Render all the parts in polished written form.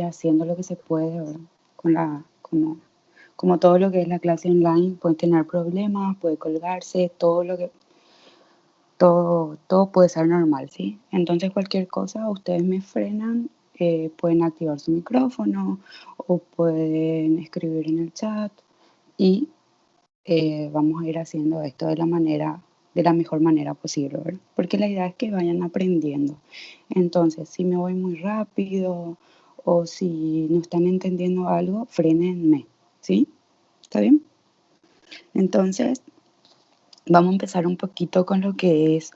haciendo lo que se puede, ¿verdad? Como todo lo que es la clase online, puede tener problemas, puede colgarse, todo puede ser normal, ¿sí? Entonces cualquier cosa, ustedes me frenan, pueden activar su micrófono o pueden escribir en el chat y vamos a ir haciendo esto de la mejor manera posible, ¿verdad? Porque la idea es que vayan aprendiendo. Entonces, si me voy muy rápido o si no están entendiendo algo, frénenme, ¿sí? ¿Está bien? Entonces, vamos a empezar un poquito con lo que es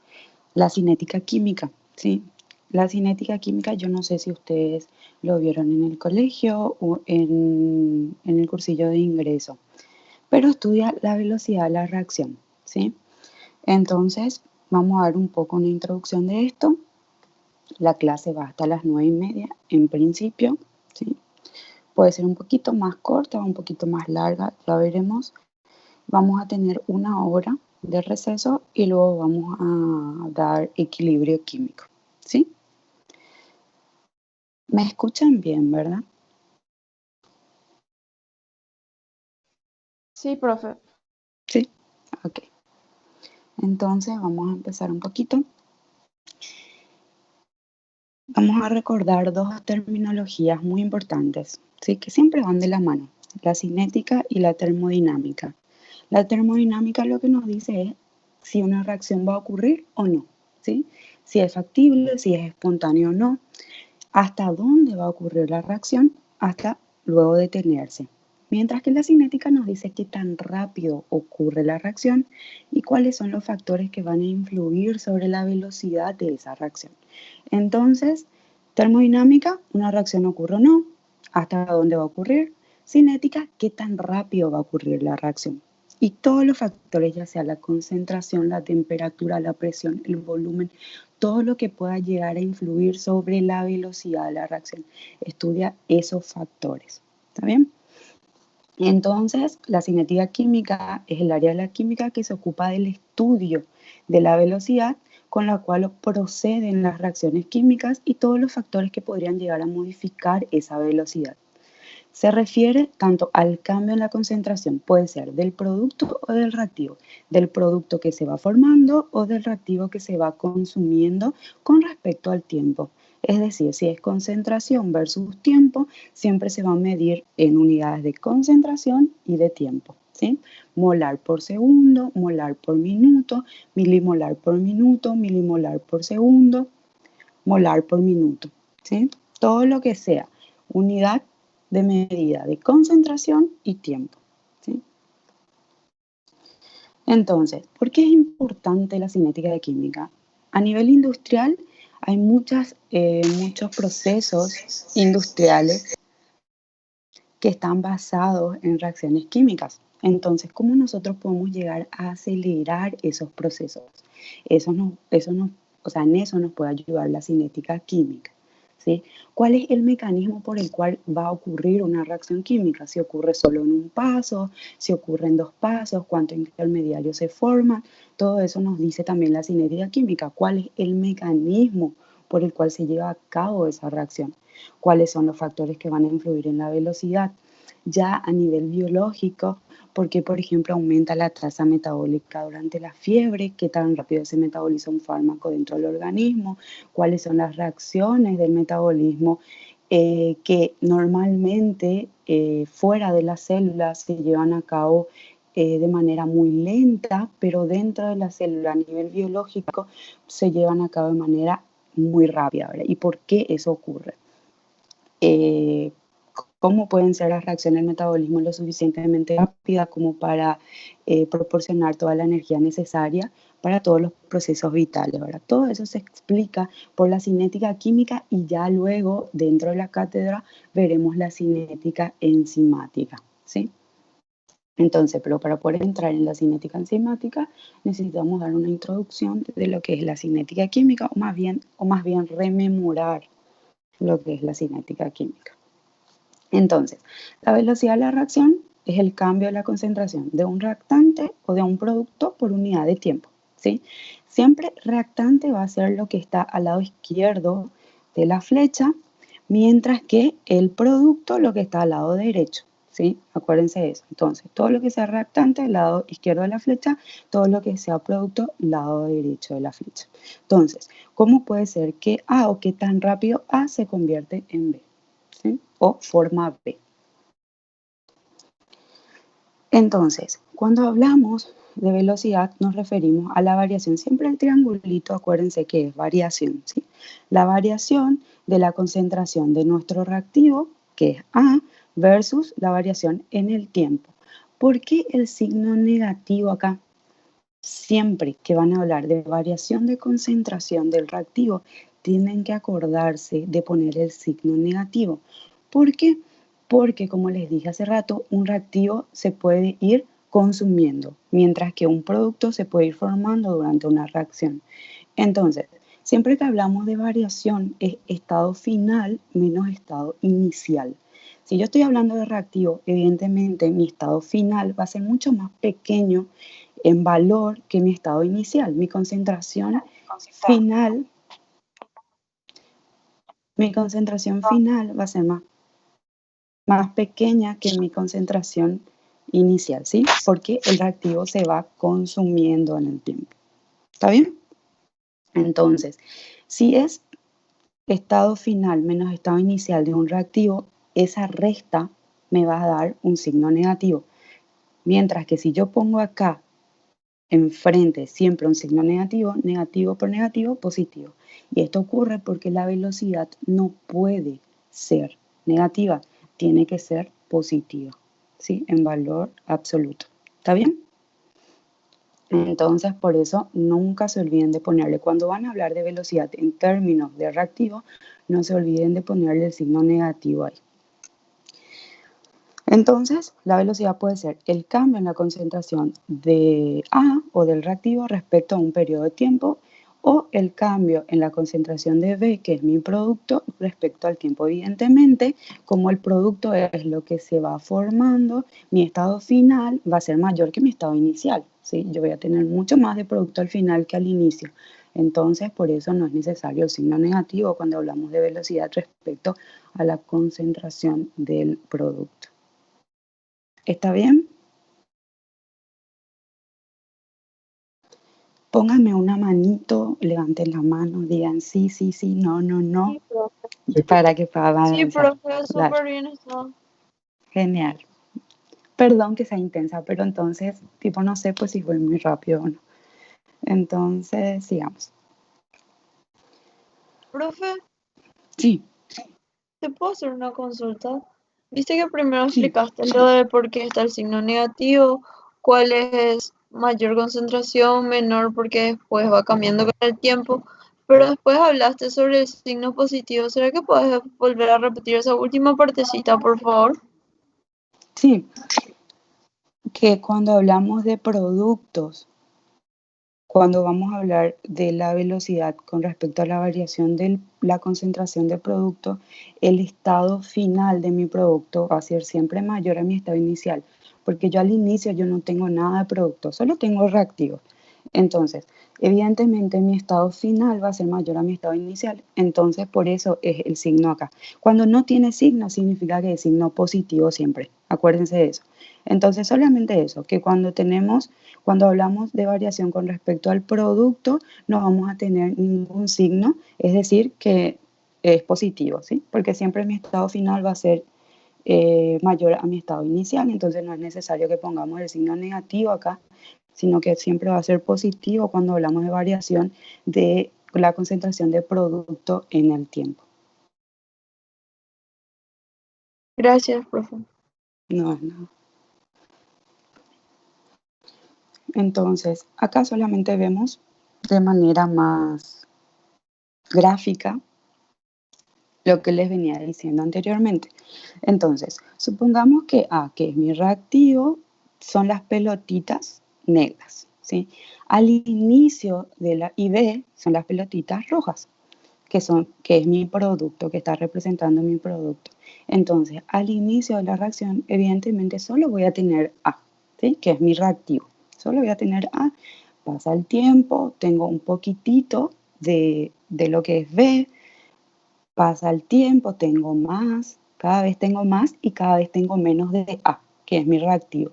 la cinética química, ¿sí? La cinética química, yo no sé si ustedes lo vieron en el colegio o en el cursillo de ingreso, pero estudia la velocidad de la reacción, ¿sí? Entonces, vamos a dar un poco una introducción de esto. La clase va hasta las 9:30 en principio, ¿sí? Puede ser un poquito más corta o un poquito más larga, ya veremos. Vamos a tener 1 hora de receso y luego vamos a dar equilibrio químico, ¿sí? ¿Me escuchan bien, verdad? Sí, profe. Sí, ok. Entonces vamos a empezar un poquito. Vamos a recordar dos terminologías muy importantes, ¿sí? Que siempre van de la mano, la cinética y la termodinámica. La termodinámica lo que nos dice es si una reacción va a ocurrir o no, ¿sí? Si es factible, si es espontáneo o no, hasta dónde va a ocurrir la reacción, hasta luego detenerse. Mientras que la cinética nos dice qué tan rápido ocurre la reacción y cuáles son los factores que van a influir sobre la velocidad de esa reacción. Entonces, termodinámica, una reacción ocurre o no, hasta dónde va a ocurrir. Cinética, qué tan rápido va a ocurrir la reacción. Y todos los factores, ya sea la concentración, la temperatura, la presión, el volumen, todo lo que pueda llegar a influir sobre la velocidad de la reacción. Estudia esos factores. ¿Está bien? Entonces, la cinética química es el área de la química que se ocupa del estudio de la velocidad con la cual proceden las reacciones químicas y todos los factores que podrían llegar a modificar esa velocidad. Se refiere tanto al cambio en la concentración, puede ser del producto o del reactivo, del producto que se va formando o del reactivo que se va consumiendo con respecto al tiempo. Es decir, si es concentración versus tiempo, siempre se va a medir en unidades de concentración y de tiempo, ¿sí? Molar por segundo, molar por minuto, milimolar por minuto, milimolar por segundo, molar por minuto, ¿sí? Todo lo que sea unidad de medida de concentración y tiempo, ¿sí? Entonces, ¿por qué es importante la cinética de química? A nivel industrial hay muchos procesos industriales que están basados en reacciones químicas. Entonces, ¿cómo nosotros podemos llegar a acelerar esos procesos? O sea, en eso nos puede ayudar la cinética química, ¿sí? ¿Cuál es el mecanismo por el cual va a ocurrir una reacción química? Si ocurre solo en un paso, si ocurre en 2 pasos, cuántos intermediarios se forman, todo eso nos dice también la cinética química. ¿Cuál es el mecanismo por el cual se lleva a cabo esa reacción? ¿Cuáles son los factores que van a influir en la velocidad? Ya a nivel biológico, porque por ejemplo aumenta la tasa metabólica durante la fiebre, qué tan rápido se metaboliza un fármaco dentro del organismo, cuáles son las reacciones del metabolismo que normalmente fuera de las células se llevan a cabo de manera muy lenta, pero dentro de la célula a nivel biológico se llevan a cabo de manera muy rápida, ¿verdad? ¿Y por qué eso ocurre? Cómo pueden ser las reacciones del metabolismo lo suficientemente rápidas como para proporcionar toda la energía necesaria para todos los procesos vitales, ¿verdad? Todo eso se explica por la cinética química y ya luego dentro de la cátedra veremos la cinética enzimática, ¿sí? Entonces, pero para poder entrar en la cinética enzimática necesitamos dar una introducción de lo que es la cinética química o más bien rememorar lo que es la cinética química. Entonces, la velocidad de la reacción es el cambio de la concentración de un reactante o de un producto por unidad de tiempo, ¿sí? Siempre reactante va a ser lo que está al lado izquierdo de la flecha, mientras que el producto lo que está al lado derecho, ¿sí? Acuérdense de eso. Entonces, todo lo que sea reactante, lado izquierdo de la flecha, todo lo que sea producto, lado derecho de la flecha. Entonces, ¿cómo puede ser que A o qué tan rápido A se convierte en B? ¿Sí? O forma B. Entonces, cuando hablamos de velocidad nos referimos a la variación. Siempre el triangulito, acuérdense que es variación, ¿sí? La variación de la concentración de nuestro reactivo, que es A, versus la variación en el tiempo. ¿Por qué el signo negativo acá? Siempre que van a hablar de variación de concentración del reactivo, tienen que acordarse de poner el signo negativo. ¿Por qué? Porque, como les dije hace rato, un reactivo se puede ir consumiendo, mientras que un producto se puede ir formando durante una reacción. Entonces, siempre que hablamos de variación, es estado final menos estado inicial. Si yo estoy hablando de reactivo, evidentemente mi estado final va a ser mucho más pequeño en valor que mi estado inicial. Final, mi concentración final va a ser más pequeña que mi concentración inicial, ¿sí? Porque el reactivo se va consumiendo en el tiempo. ¿Está bien? Entonces, si es estado final menos estado inicial de un reactivo, esa resta me va a dar un signo negativo. Mientras que si yo pongo acá enfrente siempre un signo negativo, negativo por negativo, positivo. Y esto ocurre porque la velocidad no puede ser negativa, tiene que ser positiva, ¿sí? En valor absoluto. ¿Está bien? Entonces, por eso nunca se olviden de ponerle, cuando van a hablar de velocidad en términos de reactivo, no se olviden de ponerle el signo negativo ahí. Entonces, la velocidad puede ser el cambio en la concentración de A o del reactivo respecto a un periodo de tiempo, o el cambio en la concentración de B, que es mi producto, respecto al tiempo. Evidentemente, como el producto es lo que se va formando, mi estado final va a ser mayor que mi estado inicial, ¿sí? Yo voy a tener mucho más de producto al final que al inicio. Entonces, por eso no es necesario el signo negativo cuando hablamos de velocidad respecto a la concentración del producto. ¿Está bien? Pónganme una manito, levanten la mano, digan sí, sí, sí, no, no, no, Sí, profe. para que puedan Sí, avanzar. profe, Dale, súper bien está. genial. Perdón que sea intensa, pero entonces, tipo, no sé pues si fue muy rápido o no. Entonces, sigamos. Profe, Sí, ¿te puedo hacer una consulta? Viste que primero sí, explicaste lo de por qué está el signo negativo, cuál es mayor concentración, menor, porque después va cambiando con el tiempo, pero después hablaste sobre el signo positivo. ¿Será que puedes volver a repetir esa última partecita, por favor? sí, que cuando hablamos de productos, cuando vamos a hablar de la velocidad con respecto a la variación de la concentración de producto, el estado final de mi producto va a ser siempre mayor a mi estado inicial, porque yo al inicio yo no tengo nada de producto, solo tengo reactivos. Entonces, evidentemente mi estado final va a ser mayor a mi estado inicial, entonces por eso es el signo acá. Cuando no tiene signo significa que es signo positivo siempre, acuérdense de eso. Entonces, solamente eso, que cuando hablamos de variación con respecto al producto, no vamos a tener ningún signo, es decir, que es positivo, ¿sí? Porque siempre mi estado final va a ser mayor a mi estado inicial, entonces no es necesario que pongamos el signo negativo acá, sino que siempre va a ser positivo cuando hablamos de variación de la concentración de producto en el tiempo. Gracias, profe. No es nada. Entonces, acá solamente vemos de manera más gráfica lo que les venía diciendo anteriormente. Entonces, supongamos que A, que es mi reactivo, son las pelotitas negras, ¿sí? Al inicio de la y B son las pelotitas rojas, que es mi producto, que está representando mi producto. Entonces, al inicio de la reacción, evidentemente solo voy a tener A, ¿sí? Que es mi reactivo. Solo voy a tener A. Pasa el tiempo, tengo un poquitito de lo que es B, Pasa el tiempo, tengo más, cada vez tengo más y cada vez tengo menos de A, que es mi reactivo.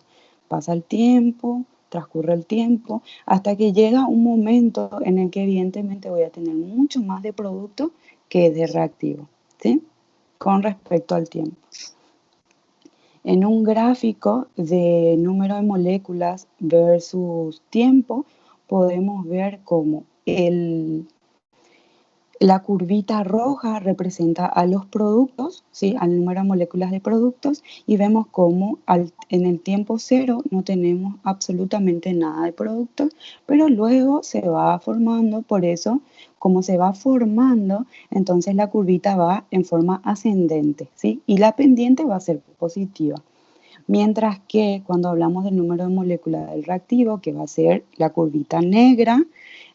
Pasa el tiempo, transcurre el tiempo, hasta que llega un momento en el que evidentemente voy a tener mucho más de producto que de reactivo, ¿sí? Con respecto al tiempo. En un gráfico de número de moléculas versus tiempo, podemos ver cómo la curvita roja representa a los productos, ¿sí? Al número de moléculas de productos, y vemos cómo en el tiempo cero no tenemos absolutamente nada de productos, pero luego se va formando, por eso, como se va formando, entonces la curvita va en forma ascendente, ¿sí? Y la pendiente va a ser positiva. Mientras que cuando hablamos del número de moléculas del reactivo, que va a ser la curvita negra,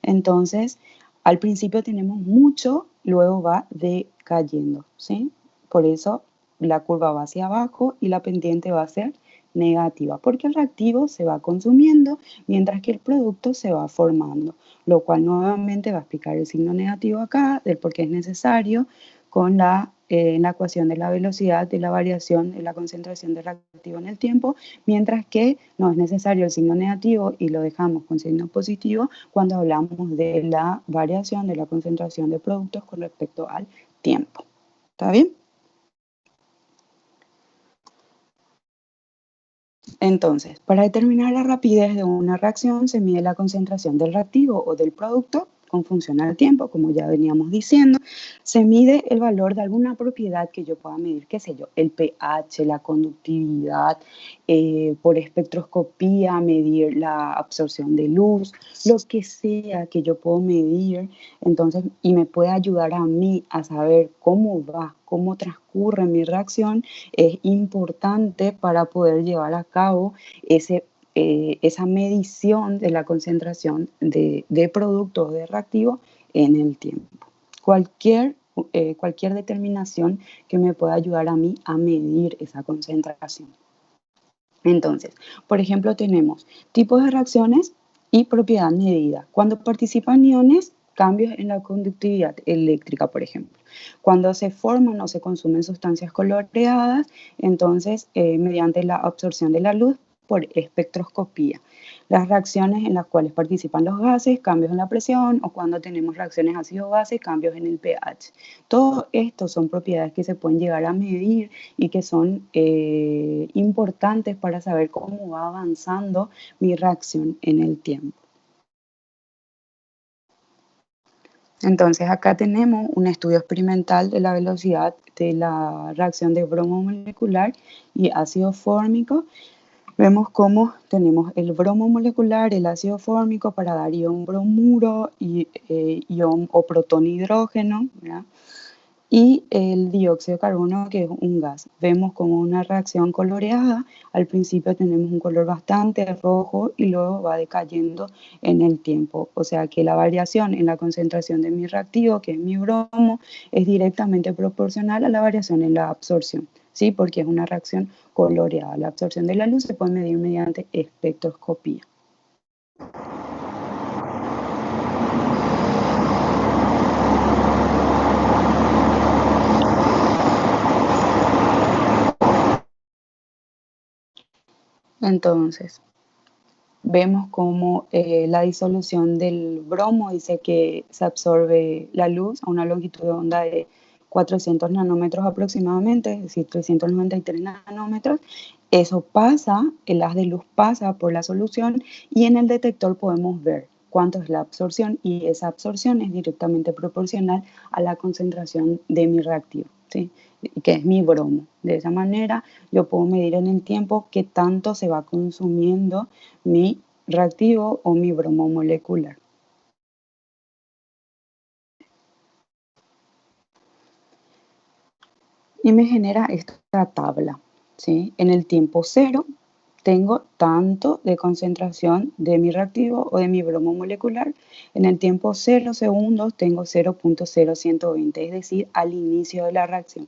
entonces al principio tenemos mucho, luego va decayendo, ¿sí? Por eso la curva va hacia abajo y la pendiente va a ser negativa, porque el reactivo se va consumiendo mientras que el producto se va formando, lo cual nuevamente va a explicar el signo negativo acá, del por qué es necesario, con la ecuación de la velocidad de la variación de la concentración del reactivo en el tiempo, mientras que no es necesario el signo negativo y lo dejamos con signo positivo cuando hablamos de la variación de la concentración de productos con respecto al tiempo. ¿Está bien? Entonces, para determinar la rapidez de una reacción se mide la concentración del reactivo o del producto con función al tiempo, como ya veníamos diciendo. Se mide el valor de alguna propiedad que yo pueda medir, qué sé yo, el pH, la conductividad, por espectroscopía, medir la absorción de luz, lo que sea que yo puedo medir, entonces, y me puede ayudar a mí a saber cómo va, cómo transcurre mi reacción, es importante para poder llevar a cabo esa medición de la concentración de productos de reactivo en el tiempo. Cualquier determinación que me pueda ayudar a mí a medir esa concentración. Entonces, por ejemplo, tenemos tipos de reacciones y propiedad medida. Cuando participan iones, cambios en la conductividad eléctrica, por ejemplo. Cuando se forman o se consumen sustancias coloreadas, entonces, mediante la absorción de la luz por espectroscopía. Las reacciones en las cuales participan los gases, cambios en la presión, o cuando tenemos reacciones ácido-base, cambios en el pH. Todo esto son propiedades que se pueden llegar a medir y que son importantes para saber cómo va avanzando mi reacción en el tiempo. Entonces acá tenemos un estudio experimental de la velocidad de la reacción de bromo molecular y ácido fórmico. Vemos cómo tenemos el bromo molecular, el ácido fórmico para dar ion bromuro y ion o protón hidrógeno, ¿verdad? Y el dióxido de carbono, que es un gas. Vemos como una reacción coloreada. Al principio tenemos un color bastante rojo y luego va decayendo en el tiempo. O sea que la variación en la concentración de mi reactivo, que es mi bromo, es directamente proporcional a la variación en la absorción, ¿sí? Porque es una reacción coloreada. La absorción de la luz se puede medir mediante espectroscopía. Entonces, vemos como la disolución del bromo dice que se absorbe la luz a una longitud de onda de 400 nanómetros aproximadamente, es decir, 393 nanómetros. Eso pasa, el haz de luz pasa por la solución y en el detector podemos ver cuánto es la absorción y esa absorción es directamente proporcional a la concentración de mi reactivo, ¿sí? Que es mi bromo. De esa manera yo puedo medir en el tiempo qué tanto se va consumiendo mi reactivo o mi bromo molecular. Y me genera esta tabla, ¿sí? En el tiempo cero tengo tanto de concentración de mi reactivo o de mi bromo molecular. En el tiempo 0 segundos tengo 0.0120, es decir, al inicio de la reacción.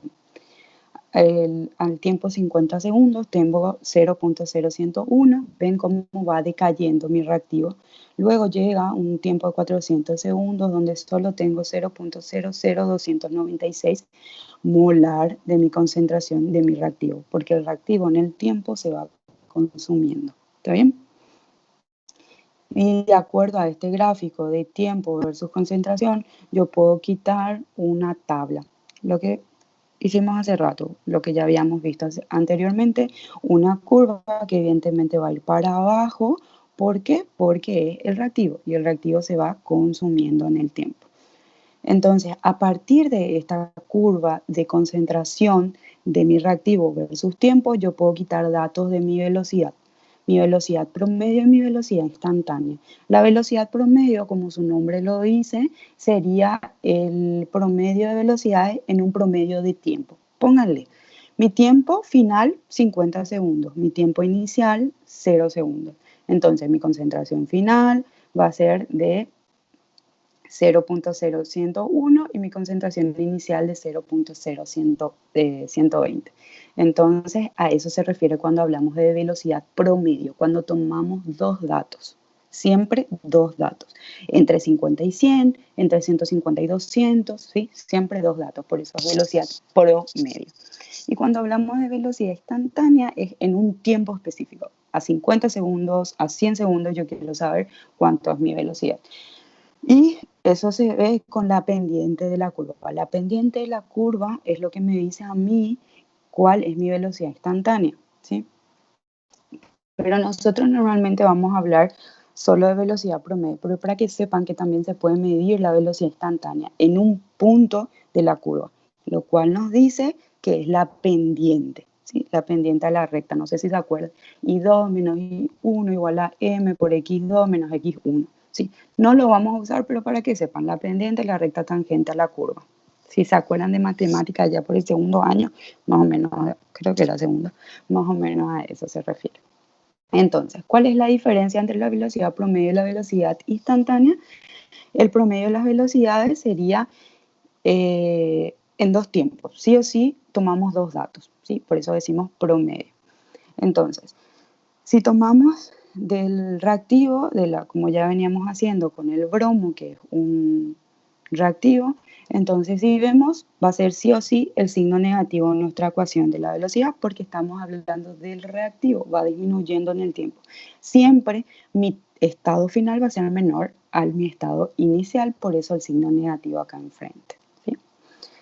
al tiempo 50 segundos tengo 0.0101, ven cómo va decayendo mi reactivo. Luego llega un tiempo de 400 segundos donde solo tengo 0.00296 molar de mi concentración de mi reactivo, porque el reactivo en el tiempo se va consumiendo. ¿Está bien? Y de acuerdo a este gráfico de tiempo versus concentración, yo puedo quitar una tabla. Lo que hicimos hace rato, lo que ya habíamos visto anteriormente, una curva que evidentemente va a ir para abajo. ¿Por qué? Porque es el reactivo y el reactivo se va consumiendo en el tiempo. Entonces, a partir de esta curva de concentración de mi reactivo versus tiempo, yo puedo quitar datos de mi velocidad promedio y mi velocidad instantánea. La velocidad promedio, como su nombre lo dice, sería el promedio de velocidades en un promedio de tiempo. Pónganle, mi tiempo final 50 segundos, mi tiempo inicial 0 segundos. Entonces mi concentración final va a ser de 0.0101 y mi concentración inicial de 0.0120. Entonces, a eso se refiere cuando hablamos de velocidad promedio, cuando tomamos dos datos, siempre dos datos, entre 50 y 100, entre 150 y 200, ¿sí? Siempre dos datos, por eso es velocidad promedio. Y cuando hablamos de velocidad instantánea es en un tiempo específico, a 50 segundos, a 100 segundos, yo quiero saber cuánto es mi velocidad. Y eso se ve con la pendiente de la curva. La pendiente de la curva es lo que me dice a mí cuál es mi velocidad instantánea, ¿sí? Pero nosotros normalmente vamos a hablar solo de velocidad promedio, pero para que sepan que también se puede medir la velocidad instantánea en un punto de la curva, lo cual nos dice que es la pendiente, ¿sí? La pendiente a la recta, no sé si se acuerdan, I2 menos I1 igual a M por X2 menos X1. ¿Sí? No lo vamos a usar, pero para que sepan, la pendiente es la recta tangente a la curva. Si se acuerdan de matemáticas ya por el segundo año, más o menos, creo que era segundo, más o menos a eso se refiere. Entonces, ¿cuál es la diferencia entre la velocidad promedio y la velocidad instantánea? El promedio de las velocidades sería en dos tiempos. Sí o sí tomamos dos datos, ¿sí? Por eso decimos promedio. Entonces, si tomamos del reactivo, como ya veníamos haciendo con el bromo, que es un reactivo, entonces si vemos, va a ser sí o sí el signo negativo en nuestra ecuación de la velocidad, porque estamos hablando del reactivo, va disminuyendo en el tiempo. Siempre mi estado final va a ser menor al mi estado inicial, por eso el signo negativo acá enfrente, ¿sí?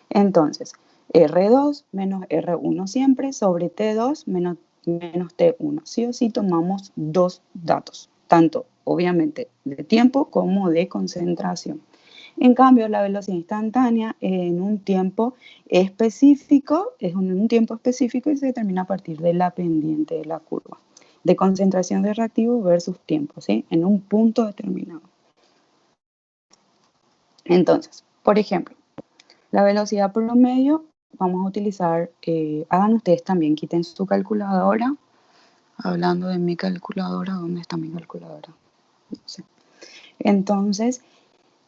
Entonces, R2 menos R1 siempre sobre T2 menos T1. Sí o sí tomamos dos datos, tanto obviamente de tiempo como de concentración. En cambio, la velocidad instantánea en un tiempo específico, es un tiempo específico y se determina a partir de la pendiente de la curva de concentración de reactivo versus tiempo, ¿sí? En un punto determinado. Entonces, por ejemplo, la velocidad promedio, vamos a utilizar, hagan ustedes también, quiten su calculadora. Hablando de mi calculadora, ¿dónde está mi calculadora? No sé. Entonces,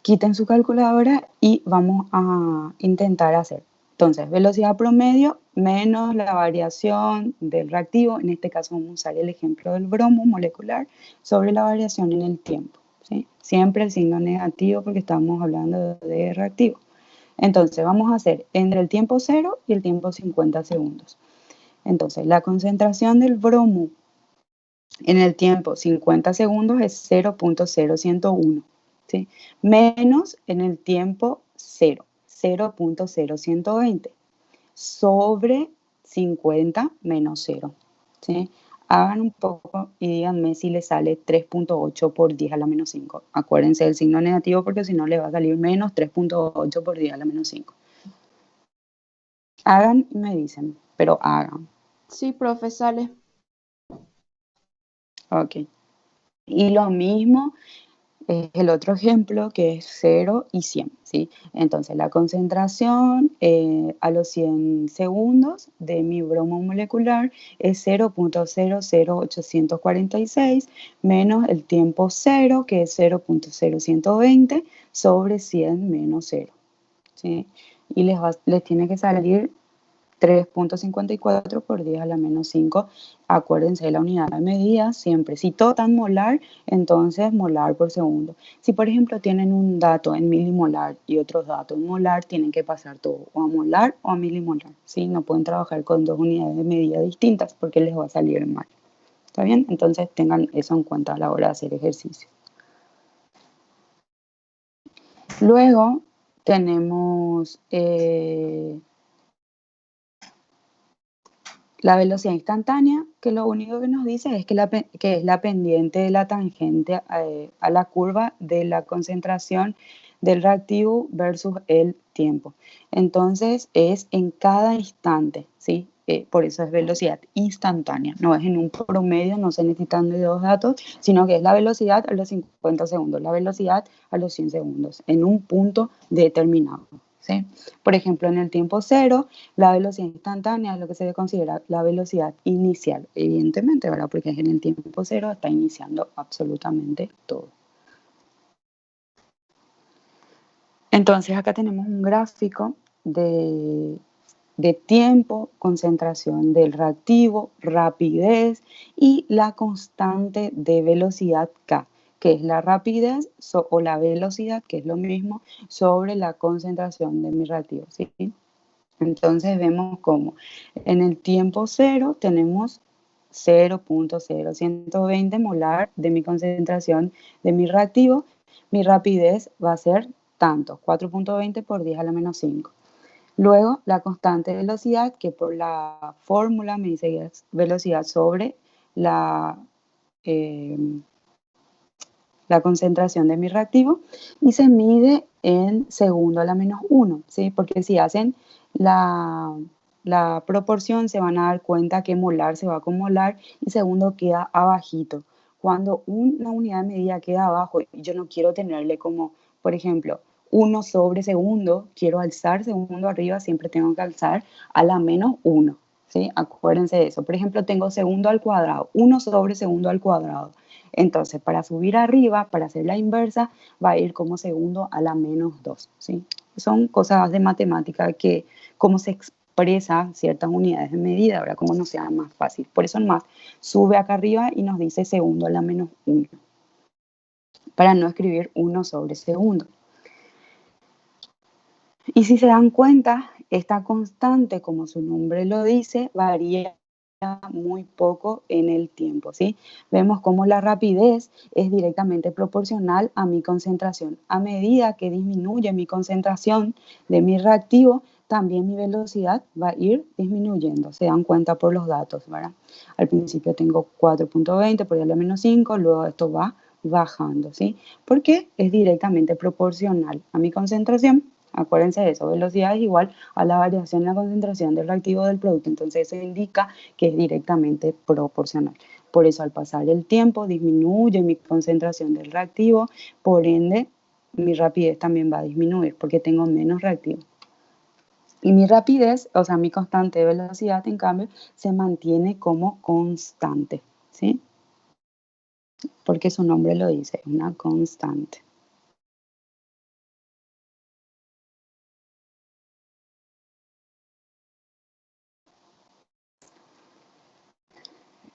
quiten su calculadora y vamos a intentar hacer. Entonces, velocidad promedio menos la variación del reactivo, en este caso vamos a usar el ejemplo del bromo molecular, sobre la variación en el tiempo, ¿sí? Siempre el signo negativo porque estamos hablando de reactivo. Entonces, vamos a hacer entre el tiempo 0 y el tiempo 50 segundos. Entonces, la concentración del bromo en el tiempo 50 segundos es 0.0101, ¿sí? Menos en el tiempo 0, 0.0120, sobre 50 menos 0, ¿sí? Hagan un poco y díganme si les sale 3.8 por 10 a la menos 5. Acuérdense del signo negativo porque si no le va a salir menos 3.8 por 10 a la menos 5. Hagan y me dicen, pero hagan. Sí, profe, sale. Ok. Y lo mismo es el otro ejemplo que es 0 y 100, ¿sí? Entonces la concentración a los 100 segundos de mi bromo molecular es 0.00846 menos el tiempo 0 que es 0.0120 sobre 100 menos 0, ¿sí? Y les tiene que salir 3.54 por 10 a la menos 5. Acuérdense de la unidad de medida siempre. Si todo tan molar, entonces molar por segundo. Si por ejemplo tienen un dato en milimolar y otros datos en molar, tienen que pasar todo o a molar o a milimolar. ¿Sí? No pueden trabajar con dos unidades de medida distintas porque les va a salir mal. ¿Está bien? Entonces tengan eso en cuenta a la hora de hacer ejercicio. Luego tenemos la velocidad instantánea, que lo único que nos dice es que es la pendiente de la tangente a la curva de la concentración del reactivo versus el tiempo. Entonces es en cada instante, ¿sí? Por eso es velocidad instantánea, no es en un promedio, no se necesitan de dos datos, sino que es la velocidad a los 50 segundos, la velocidad a los 100 segundos, en un punto determinado. ¿Sí? Por ejemplo, en el tiempo cero, la velocidad instantánea es lo que se considera la velocidad inicial, evidentemente, ¿verdad? Porque en el tiempo cero está iniciando absolutamente todo. Entonces acá tenemos un gráfico de tiempo, concentración del reactivo, rapidez y la constante de velocidad K, que es la rapidez o la velocidad, que es lo mismo, sobre la concentración de mi reactivo, ¿sí? Entonces vemos cómo en el tiempo cero tenemos 0.0120 molar de mi concentración de mi reactivo. Mi rapidez va a ser tanto, 4.20 por 10 a la menos 5. Luego, la constante de velocidad, que por la fórmula me dice que es velocidad sobre la, eh, la concentración de mi reactivo, y se mide en segundo a la menos 1, ¿sí? Porque si hacen la proporción se van a dar cuenta que molar se va con molar y segundo queda abajito. Cuando una unidad de medida queda abajo, yo no quiero tenerle como, por ejemplo, 1 sobre segundo, quiero alzar segundo arriba, siempre tengo que alzar a la menos 1, ¿sí? Acuérdense de eso. Por ejemplo, tengo segundo al cuadrado, 1 sobre segundo al cuadrado. Entonces, para subir arriba, para hacer la inversa, va a ir como segundo a la menos 2, ¿sí? Son cosas de matemática que, cómo se expresa ciertas unidades de medida, ¿verdad? Como nos sea más fácil. Por eso nomás sube acá arriba y nos dice segundo a la menos 1, para no escribir 1 sobre segundo. Y si se dan cuenta, esta constante, como su nombre lo dice, varía muy poco en el tiempo, ¿sí? Vemos cómo la rapidez es directamente proporcional a mi concentración. A medida que disminuye mi concentración de mi reactivo, también mi velocidad va a ir disminuyendo. Se dan cuenta por los datos, ¿verdad? Al principio tengo 4.20 por el menos 5, luego esto va bajando, ¿sí? Porque es directamente proporcional a mi concentración. Acuérdense de eso, velocidad es igual a la variación en la concentración del reactivo del producto, entonces eso indica que es directamente proporcional. Por eso al pasar el tiempo disminuye mi concentración del reactivo, por ende mi rapidez también va a disminuir porque tengo menos reactivo. Y mi rapidez, o sea, mi constante de velocidad, en cambio, se mantiene como constante, ¿sí? Porque su nombre lo dice, una constante.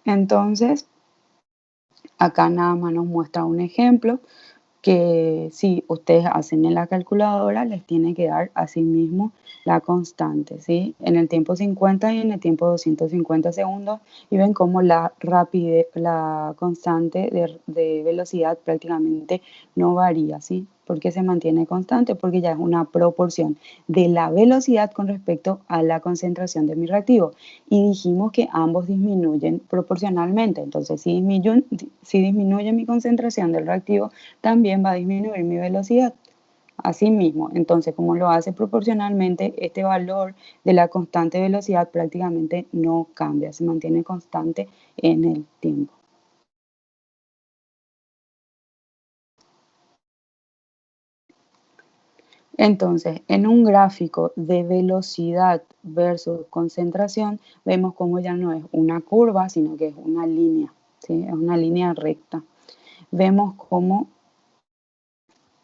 Entonces, acá nada más nos muestra un ejemplo que si ustedes hacen en la calculadora les tiene que dar a sí mismo la constante, ¿sí? En el tiempo 50 y en el tiempo 250 segundos y ven cómo la rapidez, la constante de velocidad prácticamente no varía, ¿sí? ¿Por qué se mantiene constante? Porque ya es una proporción de la velocidad con respecto a la concentración de mi reactivo. Y dijimos que ambos disminuyen proporcionalmente. Entonces, si disminuye mi concentración del reactivo, también va a disminuir mi velocidad. Asimismo, entonces, como lo hace proporcionalmente, este valor de la constante de velocidad prácticamente no cambia, se mantiene constante en el tiempo. Entonces, en un gráfico de velocidad versus concentración, vemos cómo ya no es una curva, sino que es una línea, ¿sí? Es una línea recta. Vemos cómo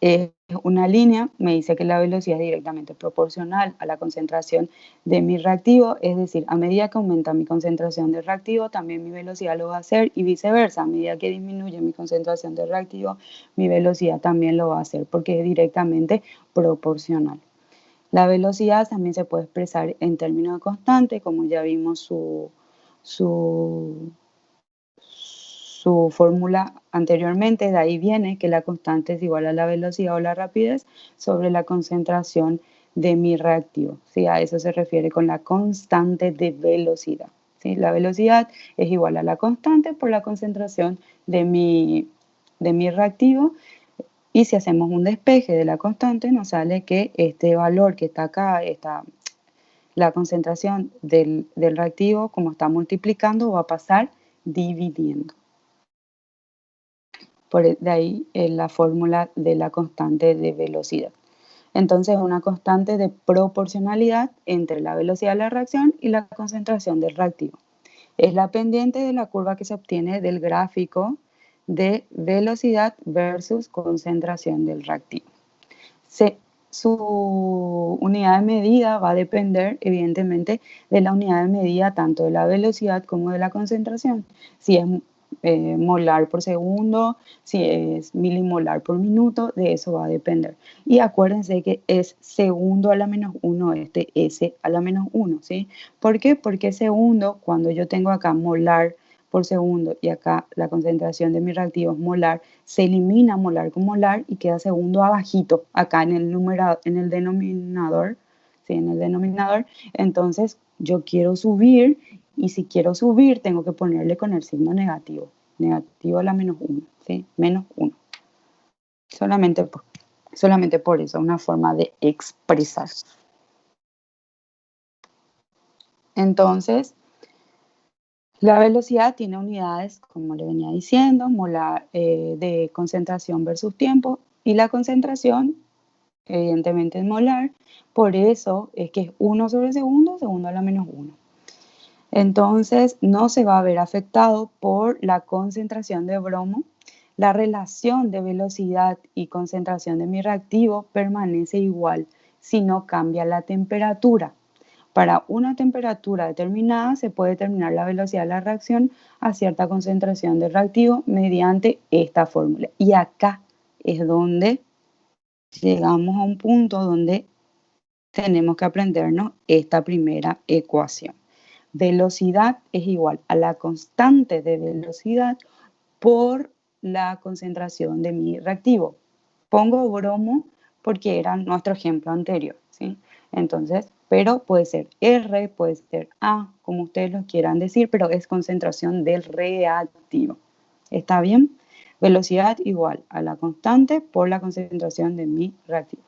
es una línea, me dice que la velocidad es directamente proporcional a la concentración de mi reactivo, es decir, a medida que aumenta mi concentración de reactivo, también mi velocidad lo va a hacer y viceversa, a medida que disminuye mi concentración de reactivo, mi velocidad también lo va a hacer porque es directamente proporcional. La velocidad también se puede expresar en términos de constante, como ya vimos su fórmula anteriormente, de ahí viene que la constante es igual a la velocidad o la rapidez sobre la concentración de mi reactivo. ¿Sí? A eso se refiere con la constante de velocidad. ¿Sí? La velocidad es igual a la constante por la concentración de mi reactivo. Y si hacemos un despeje de la constante, nos sale que este valor que está acá, la concentración del reactivo, como está multiplicando, va a pasar dividiendo. De ahí la fórmula de la constante de velocidad. Entonces, una constante de proporcionalidad entre la velocidad de la reacción y la concentración del reactivo. Es la pendiente de la curva que se obtiene del gráfico de velocidad versus concentración del reactivo. Su unidad de medida va a depender, evidentemente, de la unidad de medida tanto de la velocidad como de la concentración. Si es molar por segundo, si es milimolar por minuto, de eso va a depender. Y acuérdense que es segundo a la menos 1, este S a la menos 1, ¿sí? ¿Por qué? Porque segundo, cuando yo tengo acá molar por segundo y acá la concentración de mi reactivo es molar, se elimina molar con molar y queda segundo abajito, acá en el denominador, ¿sí? En el denominador. Entonces yo quiero subir y si quiero subir tengo que ponerle con el signo negativo, negativo a la menos 1, ¿sí? Menos 1. Solamente por eso, una forma de expresar. Entonces, la velocidad tiene unidades, como le venía diciendo, molar, de concentración versus tiempo, y la concentración, evidentemente, es molar, por eso es que es 1 sobre segundo, segundo a la menos 1. Entonces, no se va a ver afectado por la concentración de bromo. La relación de velocidad y concentración de mi reactivo permanece igual si no cambia la temperatura. Para una temperatura determinada se puede determinar la velocidad de la reacción a cierta concentración de reactivo mediante esta fórmula. Y acá es donde llegamos a un punto donde tenemos que aprendernos esta primera ecuación. Velocidad es igual a la constante de velocidad por la concentración de mi reactivo. Pongo bromo porque era nuestro ejemplo anterior, ¿sí? Entonces, pero puede ser R, puede ser A, como ustedes lo quieran decir, pero es concentración del reactivo. ¿Está bien? Velocidad igual a la constante por la concentración de mi reactivo.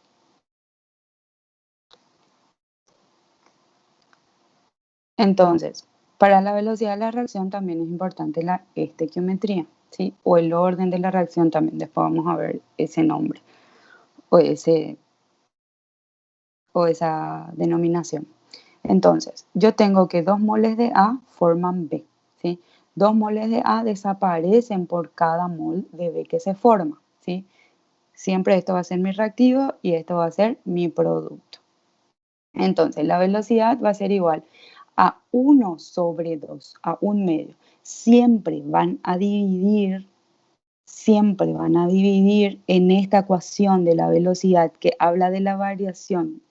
Entonces, para la velocidad de la reacción también es importante la estequiometría, ¿sí? O el orden de la reacción también. Después vamos a ver ese nombre o esa denominación. Entonces, yo tengo que 2 moles de A forman B, ¿sí? 2 moles de A desaparecen por cada mol de B que se forma, ¿sí? Siempre esto va a ser mi reactivo y esto va a ser mi producto. Entonces, la velocidad va a ser igual a 1 sobre 2, a 1 medio. Siempre van a dividir en esta ecuación de la velocidad que habla de la variación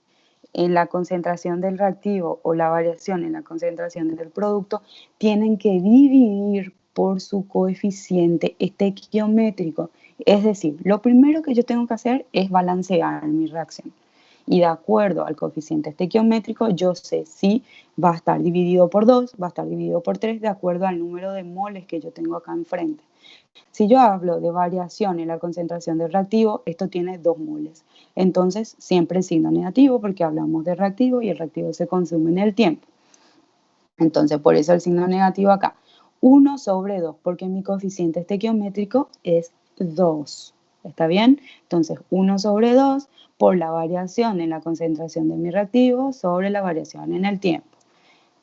en la concentración del reactivo o la variación en la concentración del producto, tienen que dividir por su coeficiente estequiométrico. Es decir, lo primero que yo tengo que hacer es balancear mi reacción. Y de acuerdo al coeficiente estequiométrico, yo sé si va a estar dividido por 2, va a estar dividido por 3, de acuerdo al número de moles que yo tengo acá enfrente. Si yo hablo de variación en la concentración del reactivo, esto tiene 2 moles. Entonces, siempre signo negativo porque hablamos de reactivo y el reactivo se consume en el tiempo. Entonces, por eso el signo negativo acá. 1 sobre 2, porque mi coeficiente estequiométrico es 2. ¿Está bien? Entonces, 1 sobre 2 por la variación en la concentración de mi reactivo sobre la variación en el tiempo.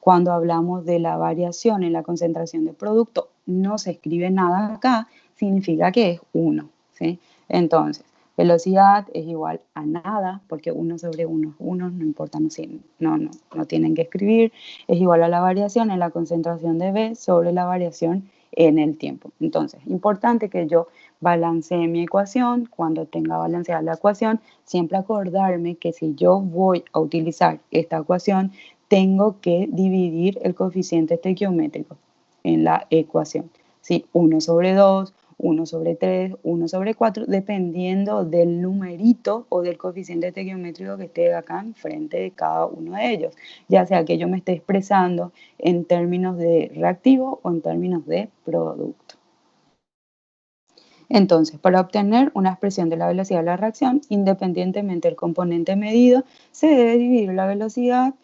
Cuando hablamos de la variación en la concentración de producto, no se escribe nada acá, significa que es 1, ¿sí? Entonces, Velocidad es igual a nada, porque 1 sobre 1 es 1, no importa, no tienen que escribir. Es igual a la variación en la concentración de B sobre la variación en el tiempo. Entonces, importante que yo balancee mi ecuación. Cuando tenga balanceada la ecuación, siempre acordarme que si yo voy a utilizar esta ecuación, tengo que dividir el coeficiente estequiométrico en la ecuación. ¿Sí? 1 sobre 2, 1 sobre 3, 1 sobre 4, dependiendo del numerito o del coeficiente estequiométrico que esté acá enfrente de cada uno de ellos, ya sea que yo me esté expresando en términos de reactivo o en términos de producto. Entonces, para obtener una expresión de la velocidad de la reacción, independientemente del componente medido, se debe dividir la velocidad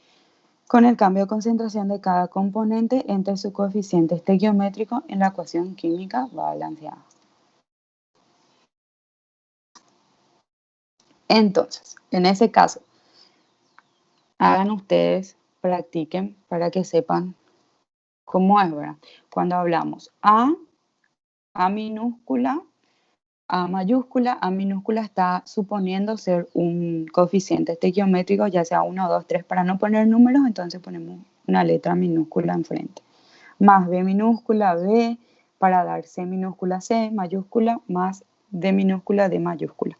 con el cambio de concentración de cada componente entre su coeficiente estequiométrico en la ecuación química balanceada. Entonces, en ese caso, hagan ustedes, practiquen para que sepan cómo es, ¿verdad? Cuando hablamos A minúscula, A minúscula está suponiendo ser un coeficiente estequiométrico, ya sea 1, 2, 3, para no poner números, entonces ponemos una letra minúscula enfrente. Más B minúscula, B, para dar C minúscula, C mayúscula, más D minúscula, D mayúscula.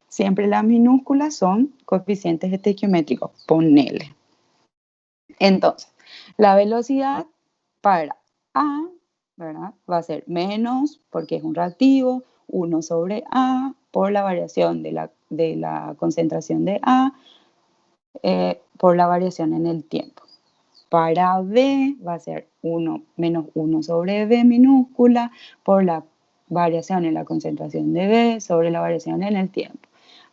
Siempre las minúsculas son coeficientes estequiométricos, ponele. Entonces, la velocidad para A, ¿verdad? Va a ser menos, porque es un reactivo, 1 sobre A por la variación de la concentración de A por la variación en el tiempo. Para B va a ser 1 menos 1 sobre B minúscula por la variación en la concentración de B sobre la variación en el tiempo.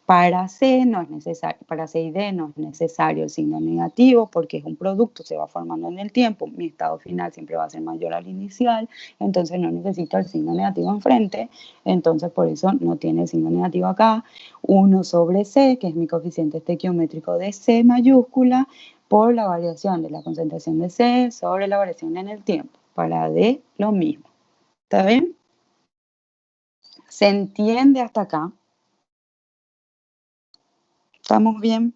Para C no es necesario, para C y D no es necesario el signo negativo porque es un producto, se va formando en el tiempo. Mi estado final siempre va a ser mayor al inicial, entonces no necesito el signo negativo enfrente, entonces por eso no tiene el signo negativo acá. 1 sobre C, que es mi coeficiente estequiométrico de C mayúscula, por la variación de la concentración de C sobre la variación en el tiempo. Para D, lo mismo. ¿Está bien? ¿Se entiende hasta acá? ¿Estamos bien?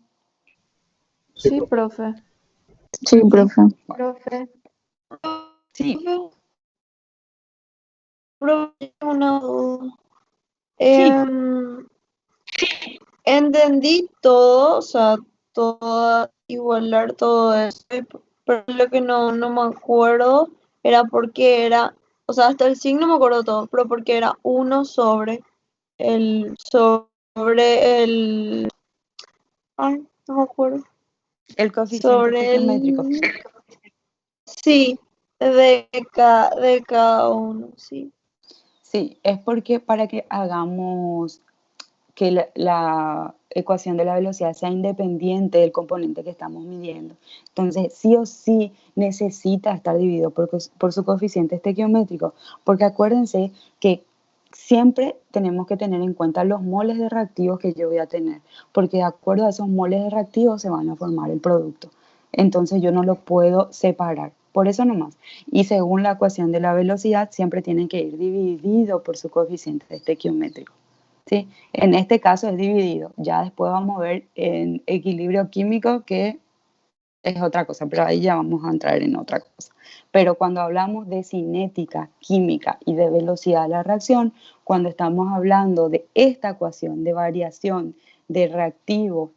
Sí, profe. Sí, profe. Profe. Sí. Profe, una duda. Sí. Entendí todo, o sea, todo, igualar todo eso, pero lo que no me acuerdo era porque era, o sea, hasta el signo me acuerdo todo, pero porque era 1 sobre el, ay, no me acuerdo, El coeficiente sobre estequiométrico. el, sí, de cada uno, sí. Sí, es porque para que hagamos que la ecuación de la velocidad sea independiente del componente que estamos midiendo. Entonces, sí o sí necesita estar dividido por su coeficiente estequiométrico, porque acuérdense que siempre tenemos que tener en cuenta los moles de reactivos que yo voy a tener, porque de acuerdo a esos moles de reactivos se van a formar el producto. Entonces yo no lo puedo separar, por eso nomás. Y según la ecuación de la velocidad, siempre tiene que ir dividido por su coeficiente estequiométrico. ¿Sí? En este caso es dividido. Ya después vamos a ver en equilibrio químico que es otra cosa, pero ahí ya vamos a entrar en otra cosa. Pero cuando hablamos de cinética, química y de velocidad de la reacción, cuando estamos hablando de esta ecuación de variación de reactivo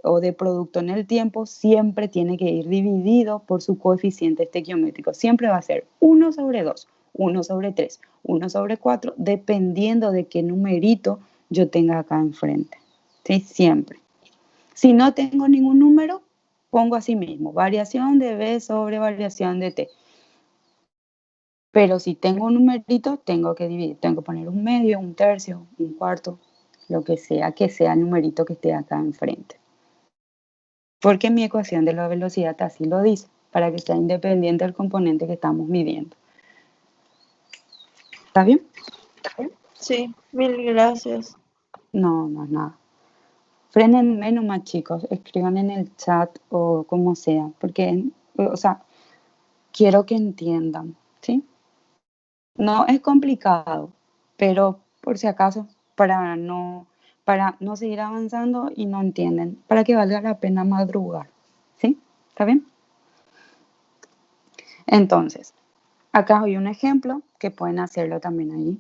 o de producto en el tiempo, siempre tiene que ir dividido por su coeficiente estequiométrico. Siempre va a ser 1 sobre 2, 1 sobre 3, 1 sobre 4, dependiendo de qué numerito yo tenga acá enfrente. ¿Sí? Siempre. Si no tengo ningún número, pongo así mismo, variación de B sobre variación de T. Pero si tengo un numerito, tengo que dividir, tengo que poner un medio, un tercio, un cuarto, lo que sea el numerito que esté acá enfrente. Porque mi ecuación de la velocidad así lo dice, para que sea independiente del componente que estamos midiendo. ¿Está bien? Sí, mil gracias. No, no es nada. Frenenme nomás, chicos, escriban en el chat o como sea, porque, o sea, quiero que entiendan, ¿sí? No es complicado, pero por si acaso, para no seguir avanzando y no entienden, para que valga la pena madrugar, ¿sí? ¿Está bien? Entonces, acá hay un ejemplo que pueden hacerlo también ahí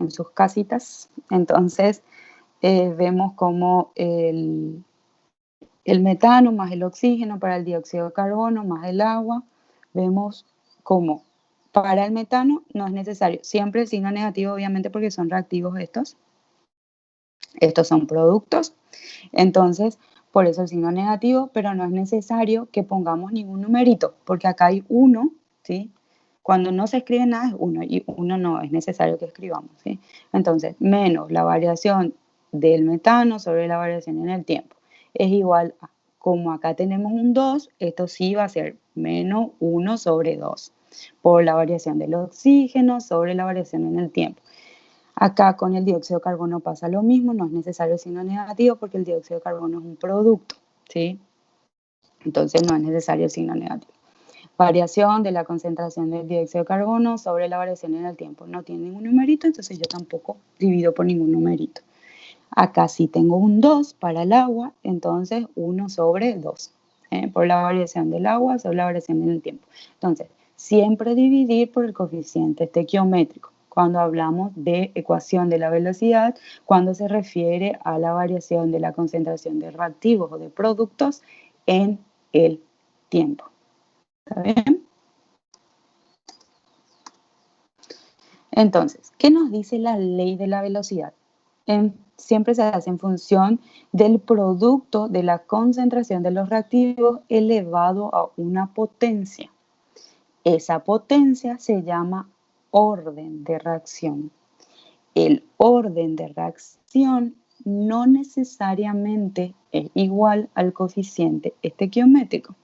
en sus casitas. Entonces, vemos como el metano más el oxígeno para el dióxido de carbono más el agua. Vemos cómo para el metano no es necesario. Siempre el signo negativo, obviamente, porque son reactivos estos. Estos son productos. Entonces, por eso el signo negativo, pero no es necesario que pongamos ningún numerito, porque acá hay 1, ¿sí? Cuando no se escribe nada es 1 y 1 no es necesario que escribamos, ¿sí? Entonces, menos la variación del metano sobre la variación en el tiempo es igual a, como acá tenemos un 2, esto sí va a ser menos 1 sobre 2 por la variación del oxígeno sobre la variación en el tiempo. Acá con el dióxido de carbono pasa lo mismo, no es necesario el signo negativo porque el dióxido de carbono es un producto, ¿sí? Entonces no es necesario el signo negativo. Variación de la concentración del dióxido de carbono sobre la variación en el tiempo. No tiene ningún numerito, entonces yo tampoco divido por ningún numerito. Acá sí tengo un 2 para el agua, entonces 1 sobre 2, por la variación del agua sobre la variación en el tiempo. Entonces, siempre dividir por el coeficiente estequiométrico cuando hablamos de ecuación de la velocidad, cuando se refiere a la variación de la concentración de reactivos o de productos en el tiempo. ¿Está bien? Entonces, ¿qué nos dice la ley de la velocidad? Siempre se hace en función del producto de la concentración de los reactivos elevado a una potencia. Esa potencia se llama orden de reacción. El orden de reacción no necesariamente es igual al coeficiente estequiométrico.